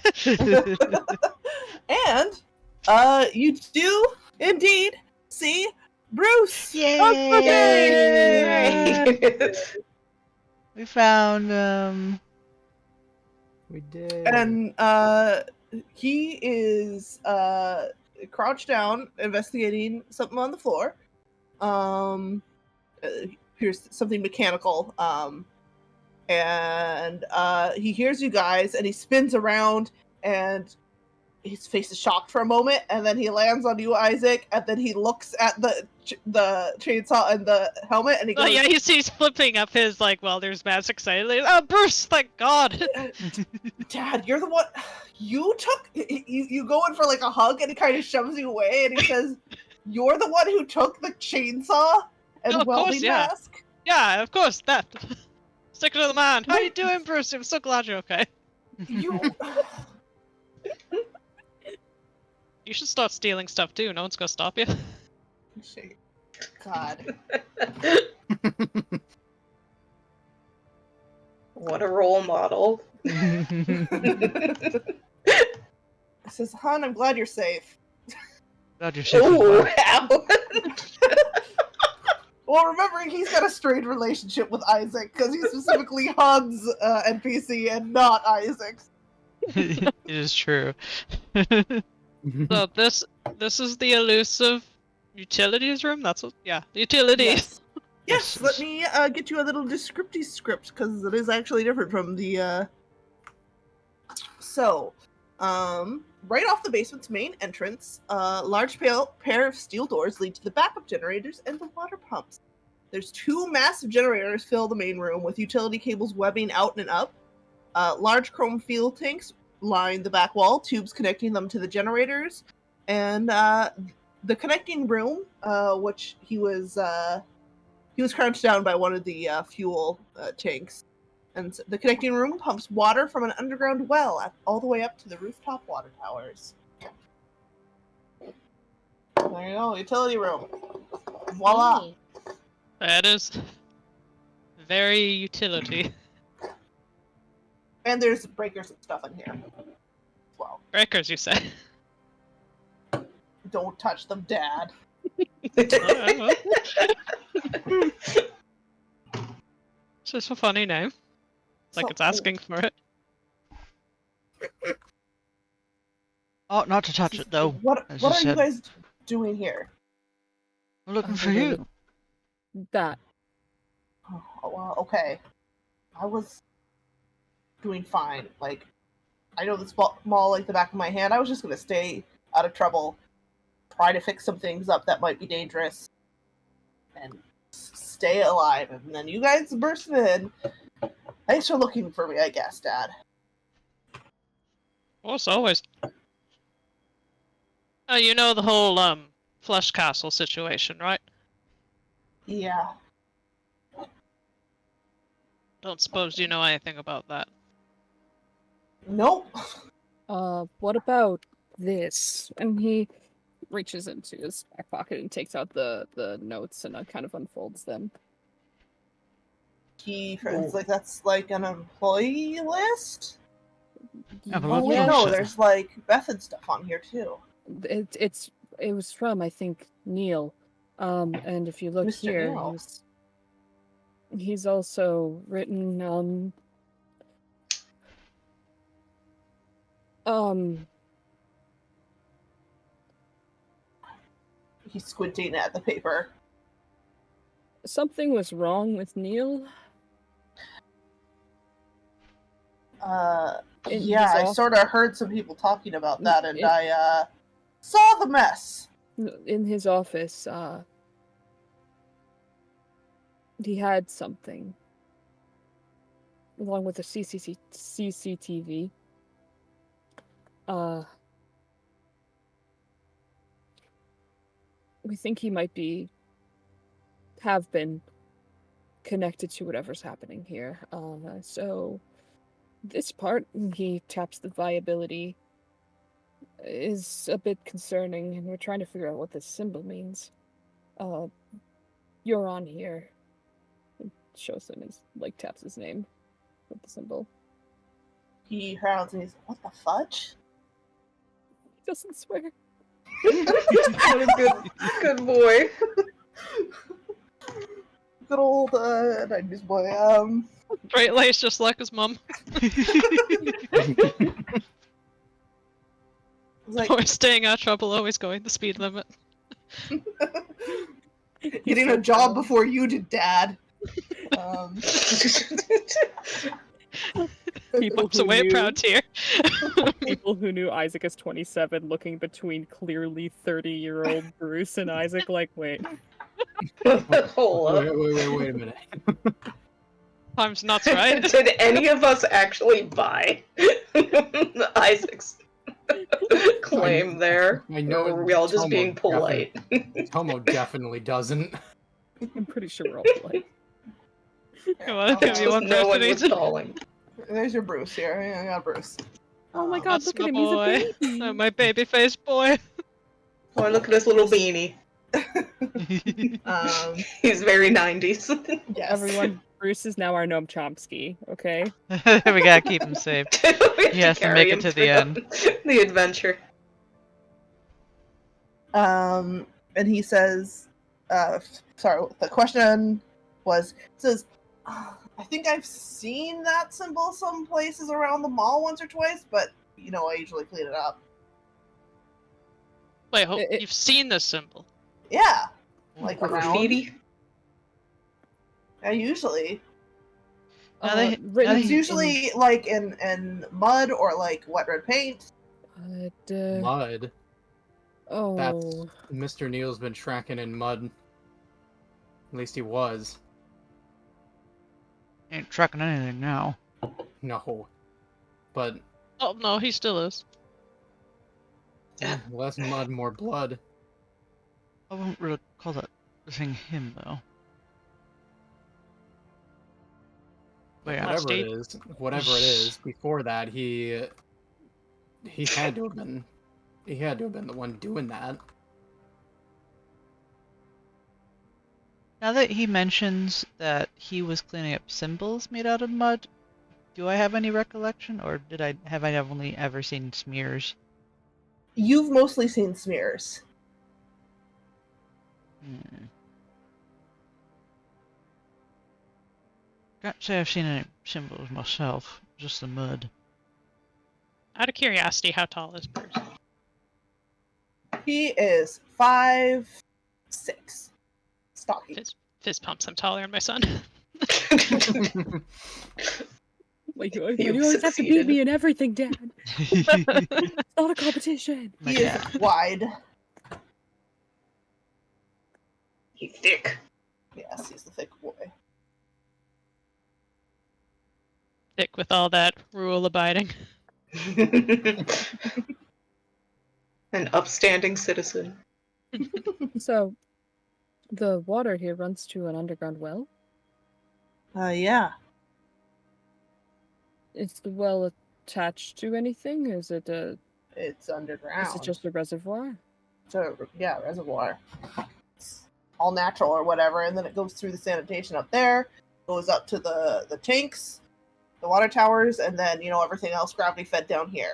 And you do indeed see Bruce. Yay! We found We did. And he is crouched down, investigating something on the floor. hears something mechanical, and he hears you guys, and he spins around, and his face is shocked for a moment, and then he lands on you, Isaac, and then he looks at the chainsaw and the helmet, and he goes, Oh yeah, he's flipping up his like welder's mask excitedly. Oh, Bruce, thank God! Dad, you're the one. You go in for like a hug, and he kind of shoves you away, and he says, "You're the one who took the chainsaw and Oh, of welding course, yeah. mask." Yeah, of course, that. Stick to the man. How you doing, Bruce? I'm so glad you're okay. You. You should start stealing stuff too. No one's gonna stop you. God. What a role model. Says, "Hon, I'm glad you're safe." Glad you're safe as Ooh, well. how? Well, remembering he's got a strained relationship with Isaac because he specifically hugs NPC and not Isaac. It is true. So this is the elusive utilities room. That's what. Yeah, the utilities. Yes. Let me get you a little descriptive script because it is actually different from the. So, right off the basement's main entrance, large pair of steel doors lead to the backup generators and the water pumps. There's 2 massive generators fill the main room with utility cables webbing out and up. Large chrome fuel tanks line the back wall, tubes connecting them to the generators, and the connecting room, which he was crouched down by one of the fuel tanks. And the connecting room pumps water from an underground well all the way up to the rooftop water towers. There you go, utility room. Voila. That is very utility. And there's breakers and stuff in here as well. Breakers, you say? Don't touch them, Dad. It's just a funny name. It's like So it's asking for it. Oh, not to touch it though. What as are you you said. guys doing here? We're looking Oh, for we're you. That. Oh, well, okay. I was doing fine. Like, I know this mall like the back of my hand. I was just gonna stay out of trouble, try to fix some things up that might be dangerous, and stay alive. And then you guys burst in. Thanks for looking for me, I guess, Dad. Well, as always. Oh, you know the whole Flesh Castle situation, right? Yeah. Don't suppose you know anything about that. Nope. What about this? And he reaches into his back pocket and takes out the notes and kind of unfolds them. It's like that's like an employee list. Have a Oh look wait, no, closer. there's like Beth and stuff on here too. It was from, I think, Neil. And if you look Mr. here, Neil. he's also written He's squinting at the paper. something was wrong with Neil. In Yeah, his I off- sort of heard some people talking about that, and It- I saw the mess. In his office, he had something along with the CCTV. We think he might have been connected to whatever's happening here. So this part, he taps the viability, is a bit concerning, and we're trying to figure out what this symbol means. You're on here. It shows him his, taps his name with the symbol. He frowns and he's, what the fudge? He doesn't swear. What a good boy. Good old 90s boy. Straight lace, just like his mum. Like, Always staying out of trouble, always going the speed limit. getting a job before you did, Dad. Um, He wipes away a proud tear. People who knew Isaac as 27 looking between clearly 30-year-old Bruce and Isaac like, wait. Hold up. Wait a minute. Time's nuts, right? Did any of us actually buy Isaac's claim there? I know Or were we all just Tomo being polite? Tomo definitely doesn't. I'm pretty sure we're all polite. Come on, give me Just one no one person was each. calling. there's your Bruce here. Yeah, I got Bruce. Oh my god, That's look my at him, boy. he's a baby! Oh, my baby face boy. Oh, look at his little beanie. He's very 90s. Yes. Everyone, Bruce is now our Noam Chomsky, okay? We gotta keep him safe. We have He has to carry make it him to the through end. The adventure. And he says, sorry, the question was, says, I think I've seen that symbol some places around the mall once or twice, but, I usually clean it up. Wait, It- you've seen this symbol? Yeah. Like around. Graffiti? Yeah, usually. Now they- written now It's usually like in mud or like wet red paint. Mud. Oh. That's Mr.Neil's been tracking in mud. At least he was. Ain't tracking anything now. No. But Oh, no, he still is. less mud, more blood. I wouldn't really call that thing him, though. Wait, That's Whatever it is, before that he had to have been the one doing that. now that he mentions that he was cleaning up symbols made out of mud, do I have any recollection, or have I only ever seen smears? You've mostly seen smears. Can't say I've seen any symbols myself, just the mud. Out of curiosity, how tall is Bruce? He is 5'6". Stocky. Fist pumps, I'm taller than my son. Like, you always have to beat me in everything, Dad. It's not a competition. He is wide. He's thick. Yes, he's the thick boy. Thick with all that rule abiding. An upstanding citizen. So, the water here runs to an underground well? Yeah. Is the well attached to anything? Is it It's underground. Is it just a reservoir? So, yeah, reservoir. It's all natural or whatever, and then it goes through the sanitation up there, goes up to the tanks, the water towers, and then, everything else gravity fed down here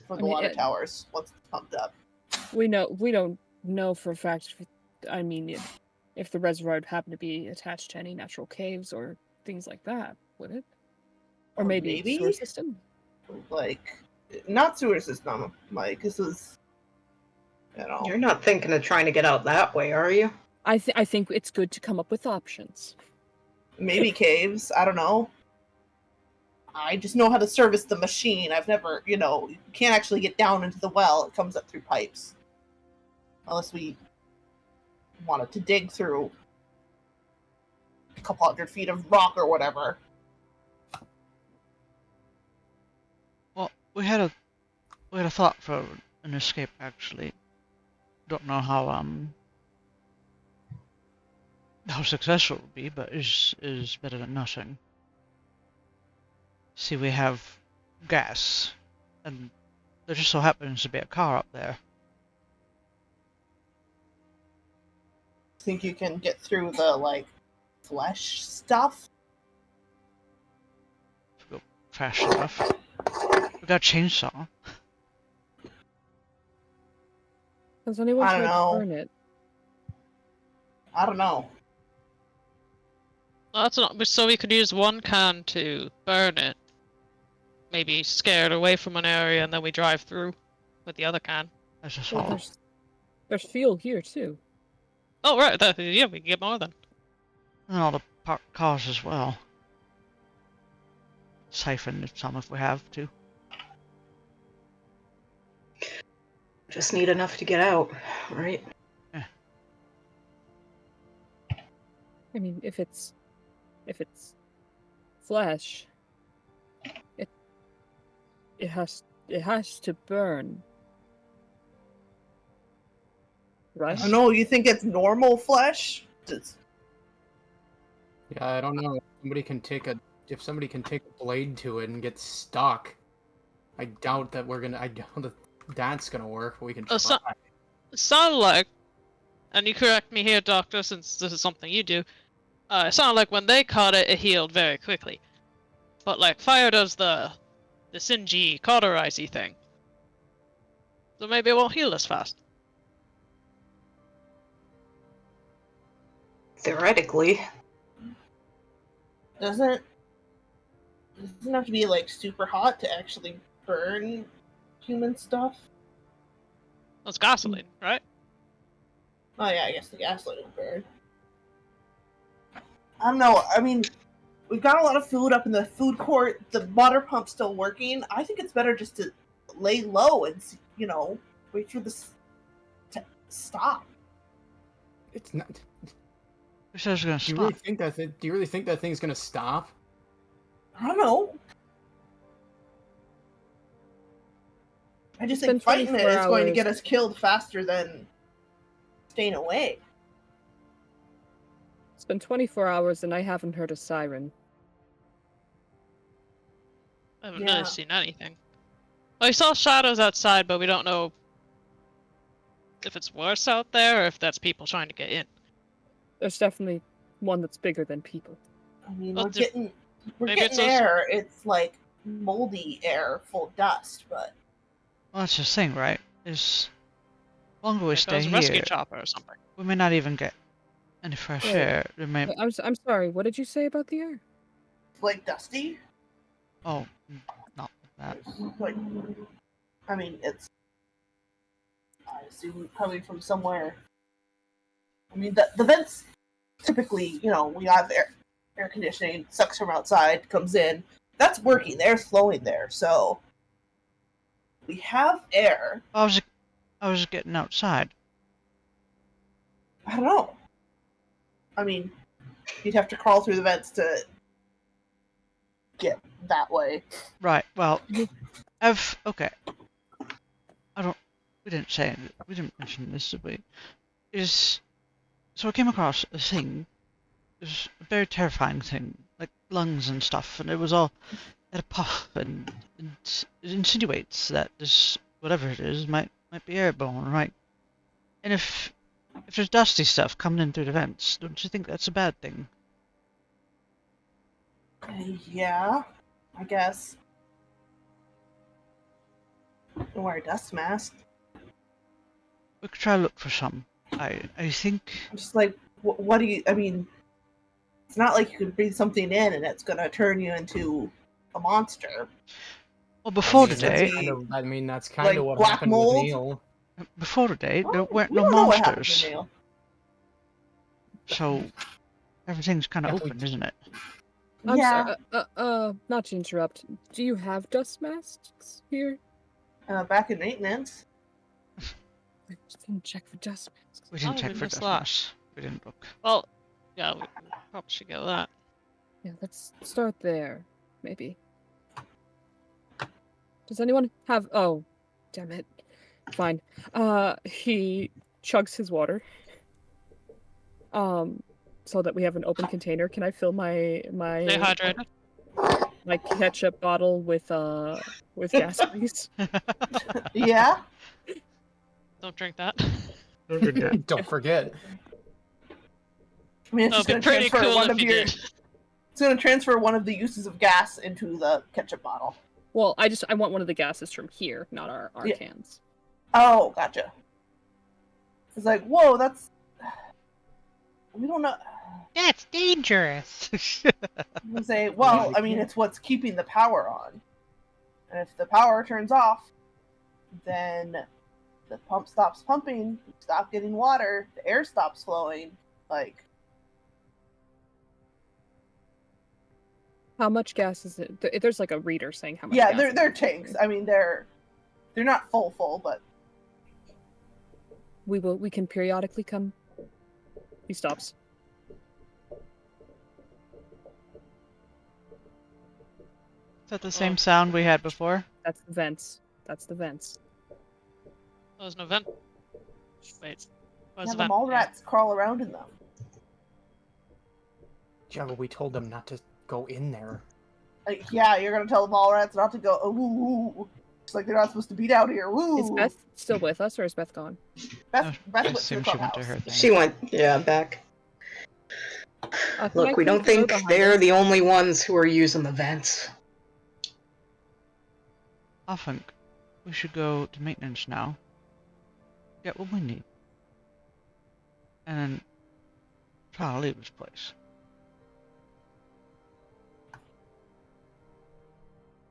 for the water towers once it's pumped up. We don't know for a fact. I mean, if the reservoir would happen to be attached to any natural caves or things like that, would it? Or maybe sewer system? Like, not sewer system. Like, this is, You're not thinking of trying to get out that way, are you? I think it's good to come up with options. Maybe caves. I don't know. I just know how to service the machine. I've never, you can't actually get down into the well. It comes up through pipes. Unless we wanted to dig through a couple 100 feet of rock or whatever. Well, we had a thought for an escape, actually. Don't know how successful it will be, but is better than nothing. See, we have gas, and there just so happens to be a car up there. Think you can get through the, flesh stuff? If we go fast enough. We got a chainsaw. Has anyone I don't tried know. to burn it? I don't know. That's not. So we could use one can to burn it. Maybe scare it away from an area, and then we drive through with the other can. That's just Well, all. there's fuel here too. Oh right, yeah, we can get more then. And all the park cars as well. Siphon some if we have to. Just need enough to get out, right? I mean, if it's flesh, it has to burn. Right? I know, you think it's normal flesh? Yeah, I don't know. If somebody can take a blade to it and get stuck, I doubt that that's gonna work, but we can try. It sounded like, and you correct me here, Doctor, since this is something you do, it sounded like when they caught it, it healed very quickly. But, like, fire does the singy, cauterizy thing. So maybe it won't heal as fast. Theoretically. Doesn't have to be like super hot to actually burn human stuff. Well, it's gasoline, right? Oh yeah, I guess the gasoline will burn. I don't know. I mean, we've got a lot of food up in the food court. The water pump's still working. I think it's better just to lay low and, wait for this to stop. It's not. Who says it's gonna Do you stop? really think that thing's gonna stop? I don't know. I just It's think been fighting it 24 is going to hours. get us killed faster than staying away. It's been 24 hours and I haven't heard a siren. I haven't Yeah. really seen anything. I saw shadows outside, but we don't know if it's worse out there or if that's people trying to get in. There's definitely one that's bigger than people. I mean, Well, we're getting maybe it's air. It's like moldy air, full of dust, but Well, that's the thing, right? Is longer we There stay goes a rescue here, chopper or something. we may not even get any fresh Wait. air. We may. I'm sorry, what did you say about the air? it's like dusty. Oh, not that. Like, I mean, it's. I assume coming from somewhere. I mean, the vents typically, we have air conditioning, sucks from outside, comes in. That's working. The air's flowing there, so we have air. I was getting outside. I don't know. I mean, you'd have to crawl through the vents to get that way. Right. Well, okay. We didn't mention this, did we? So I came across a thing. It was a very terrifying thing, like lungs and stuff, and it was all at a puff, and it insinuates that this whatever it is might be airborne, right? And if there's dusty stuff coming in through the vents, don't you think that's a bad thing? Yeah, I guess. Don't wear a dust mask. We could try to look for some. I think. I'm just like, what do you? I mean, it's not like you can breathe something in and it's gonna turn you into a monster. Well, before That's today, That's kind of like what black happened mold? with Neil. there weren't We no don't know what happened to monsters, Neil. so everything's kind of Yeah, we open, isn't it? I'm Yeah, sorry, not to interrupt. Do you have dust masks here? back in maintenance. I just didn't check for dust masks. We didn't Oh, check we for missed dust that. masks. We didn't look. Well, yeah, we probably should get that. Yeah, let's start there, maybe. Does anyone have... Oh, damn it. Fine. He chugs his water. So that we have an open container. Can I fill Stay my hydrated. ketchup bottle with gas, please? Yeah. Don't drink that. Don't forget. I mean, it's That'd just be gonna pretty transfer cool one if of you your. did. It's gonna transfer one of the uses of gas into the ketchup bottle. Well, I want one of the gases from here, not our Yeah. cans. Oh, gotcha. It's like, whoa, that's. We don't know. That's dangerous. I'm gonna say, well, I mean, it's what's keeping the power on. And if the power turns off, then the pump stops pumping, you stop getting water, the air stops flowing. Like, How much gas is it? There's like a reader saying how much Yeah, gas. they're tanks. I mean, they're not full, but We can periodically come. He stops. Is that the same sound we had before? That's the vents. That's the vents. Oh, there's no vent. Wait. What's yeah, the the vent? mall rats crawl around in them. Yeah, but we told them not to go in there. Yeah, you're gonna tell the mall rats not to go. Ooh, it's like they're not supposed to beat out here. Woo! Is Beth still with us, or is Beth gone? Beth I went to the assume she went to clubhouse. her thing. She went, yeah, back. Can I Look, we close don't the door think behind they're us? the only ones who are using the vents. I think we should go to maintenance now. Get what we need. And then try to leave this place.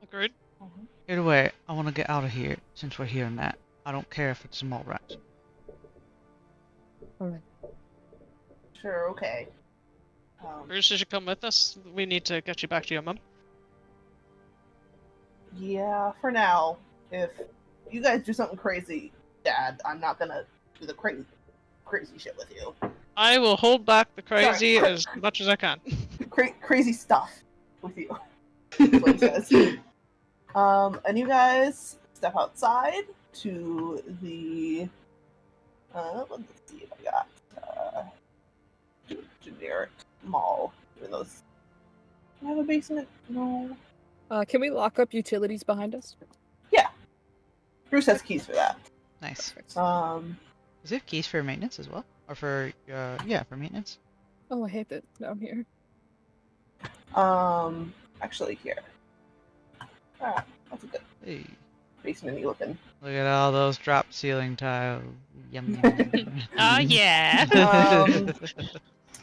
Agreed. Either way, I want to get out of here since we're hearing that. I don't care if it's a mole rat. Alright. Sure, okay. Bruce, you should come with us. We need to get you back to your mum. Yeah, for now. If you guys do something crazy, Dad, I'm not gonna do the crazy shit with you. I will hold back the crazy Sorry. as much as I can. Crazy stuff with you. That's what he says. And you guys step outside to the. Let's see if I got generic mall. Even those. Do I have a basement? No. Can we lock up utilities behind us? Bruce has keys for that. Nice. Um. Is there keys for maintenance as well? Or for, yeah, for maintenance? Oh, I hate that down here. Actually, here. Ah, that's a good Hey, basement-y looking. look at all those drop ceiling tiles. Yum, yum, yum. Oh yeah! Um,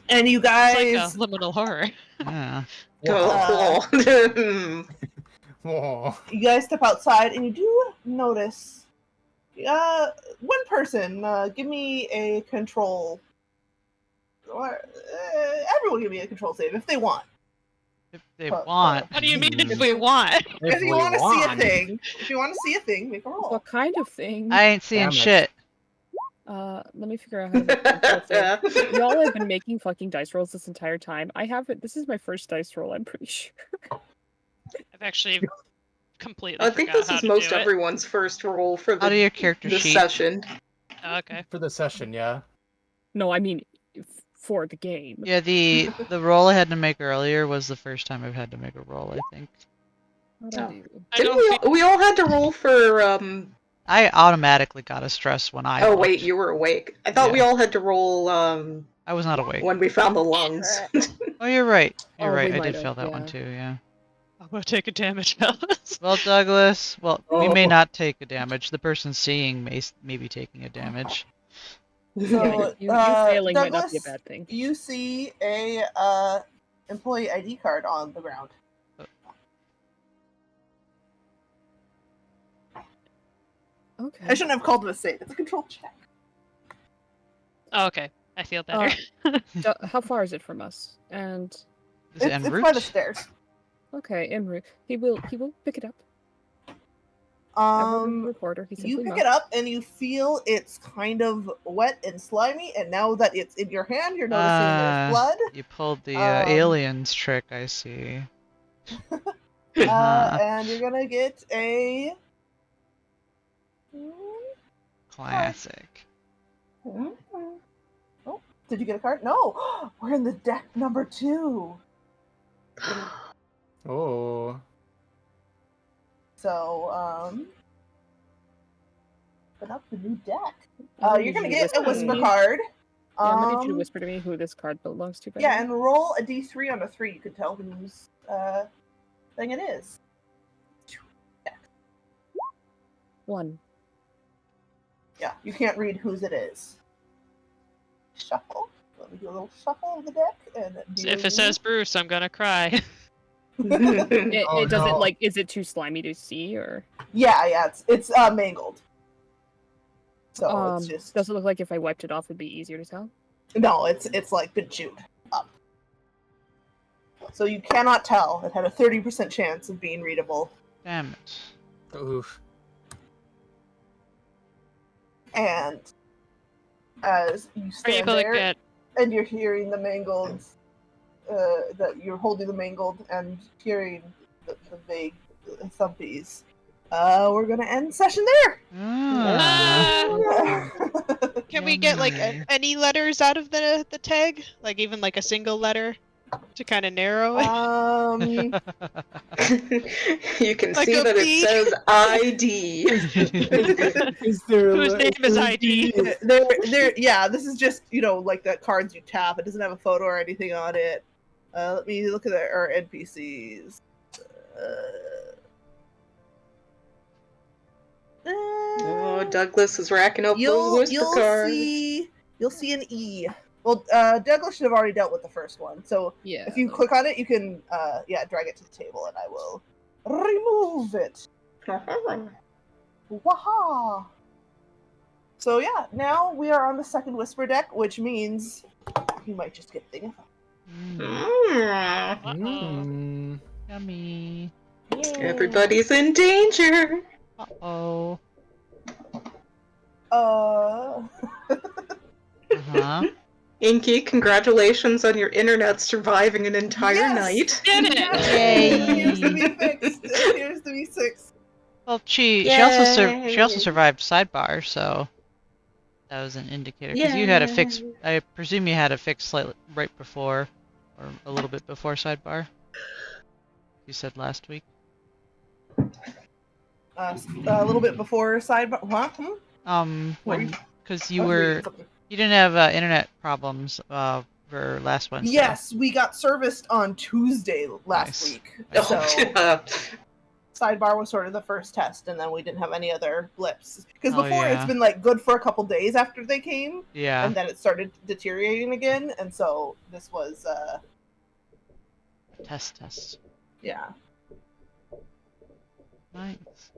And you guys. It's like a liminal horror. Yeah. Oh, Whoa. You guys step outside and you do notice one person give me a control or everyone give me a control save if they want. If they want. What do you mean if we want? If you want to see a thing, make a roll. What kind of thing? I ain't seeing Damn it. shit. Let me figure out how to make a control save. Y'all have been making fucking dice rolls this entire time. I haven't. This is my first dice roll, I'm pretty sure. I've actually completely I think forgot this how is to most do it. everyone's first roll for Out of your character the sheet. session. Oh, okay. For the session, yeah. No, I mean for the game. Yeah, the roll I had to make earlier was the first time I've had to make a roll, I think. What do I do? I Didn't don't think we all had to roll for I automatically got a stress when I Oh looked. wait, you were awake. I thought we Yeah. all had to roll I was not awake. when we found the lungs. Oh, you're right. You're Oh, right. we I did might fail have, that one yeah. too, yeah. I'm gonna take a damage, fellas. Well, Douglas, we may Oh. not take a damage. The person seeing may be taking a damage. So, You failing might not Douglas, be a bad thing. You see a employee ID card on the ground. Okay. I shouldn't have called it a save. It's a control check. Oh, okay. I feel better. How far is it from us? And Is it en It's route? by the stairs. okay, en route. He will pick it up. Never been a reporter. He You simply pick must. it up and you feel it's kind of wet and slimy, and now that it's in your hand, you're noticing there's blood. You pulled the aliens trick, I see. And you're gonna get a. Classic. Oh, did you get a card? No, we're in the deck number 2. Oh. So, open up the new deck. I'm gonna You're need gonna you to get a whisper to whisper me. card. Yeah, I'm gonna need you to whisper to me who this card belongs to. Yeah, and roll a d3 on a 3. You can tell whose thing it is. 1. Yeah, you can't read whose it is. Shuffle. Let me do a little shuffle of the deck. And If it says Bruce, I'm gonna cry. It doesn't no. like. Is it too slimy to see or? yeah, it's mangled. So it's just Does it look like if I wiped it off, it'd be easier to tell? no, it's like been chewed up. So you cannot tell. It had a 30% chance of being readable. Damn it. Oof. And as you Are you stand gonna there get? and you're hearing the mangled, that you're holding the mangled and hearing the vague thumpies, we're gonna end session there. Ah. Can we get like Yummy. any letters out of the tag? Like even like a single letter to kind of narrow it? You can Like see a that it bee. says ID. Is there Whose name is ID? Yeah, this is just, like the cards you tap. It doesn't have a photo or anything on it. Let me look at our NPCs. Oh, Douglas is racking up those You'll whisper cards. you'll see an E. Well, Douglas should have already dealt with the first one. So Yeah. if you click on it, you can drag it to the table, and I will remove it. Waha! So yeah, now we are on the second whisper deck, which means you might just get a thing. Mm. Yummy. Everybody's in danger. Uh-oh. Uh-huh. Inky, congratulations on your internet surviving an entire Yes! night. Did it! Yes! Yay! It appears to be fixed. It appears to be fixed. Well, she also Yay. survived sidebar, so that was an indicator. Because you had a fix. I presume you had a fix slightly right before, or a little bit before sidebar. You said last week. A little bit before sidebar. Huh? Because you didn't have internet problems for last Wednesday. Yes, we got serviced on Tuesday last Nice. week. Nice. So Oh, sidebar was sort of the first test, and then we didn't have any other blips. Because Oh, before it's yeah. been like good for a couple days after they came, Yeah. and then it started deteriorating again, and so this was Test. yeah. Nice.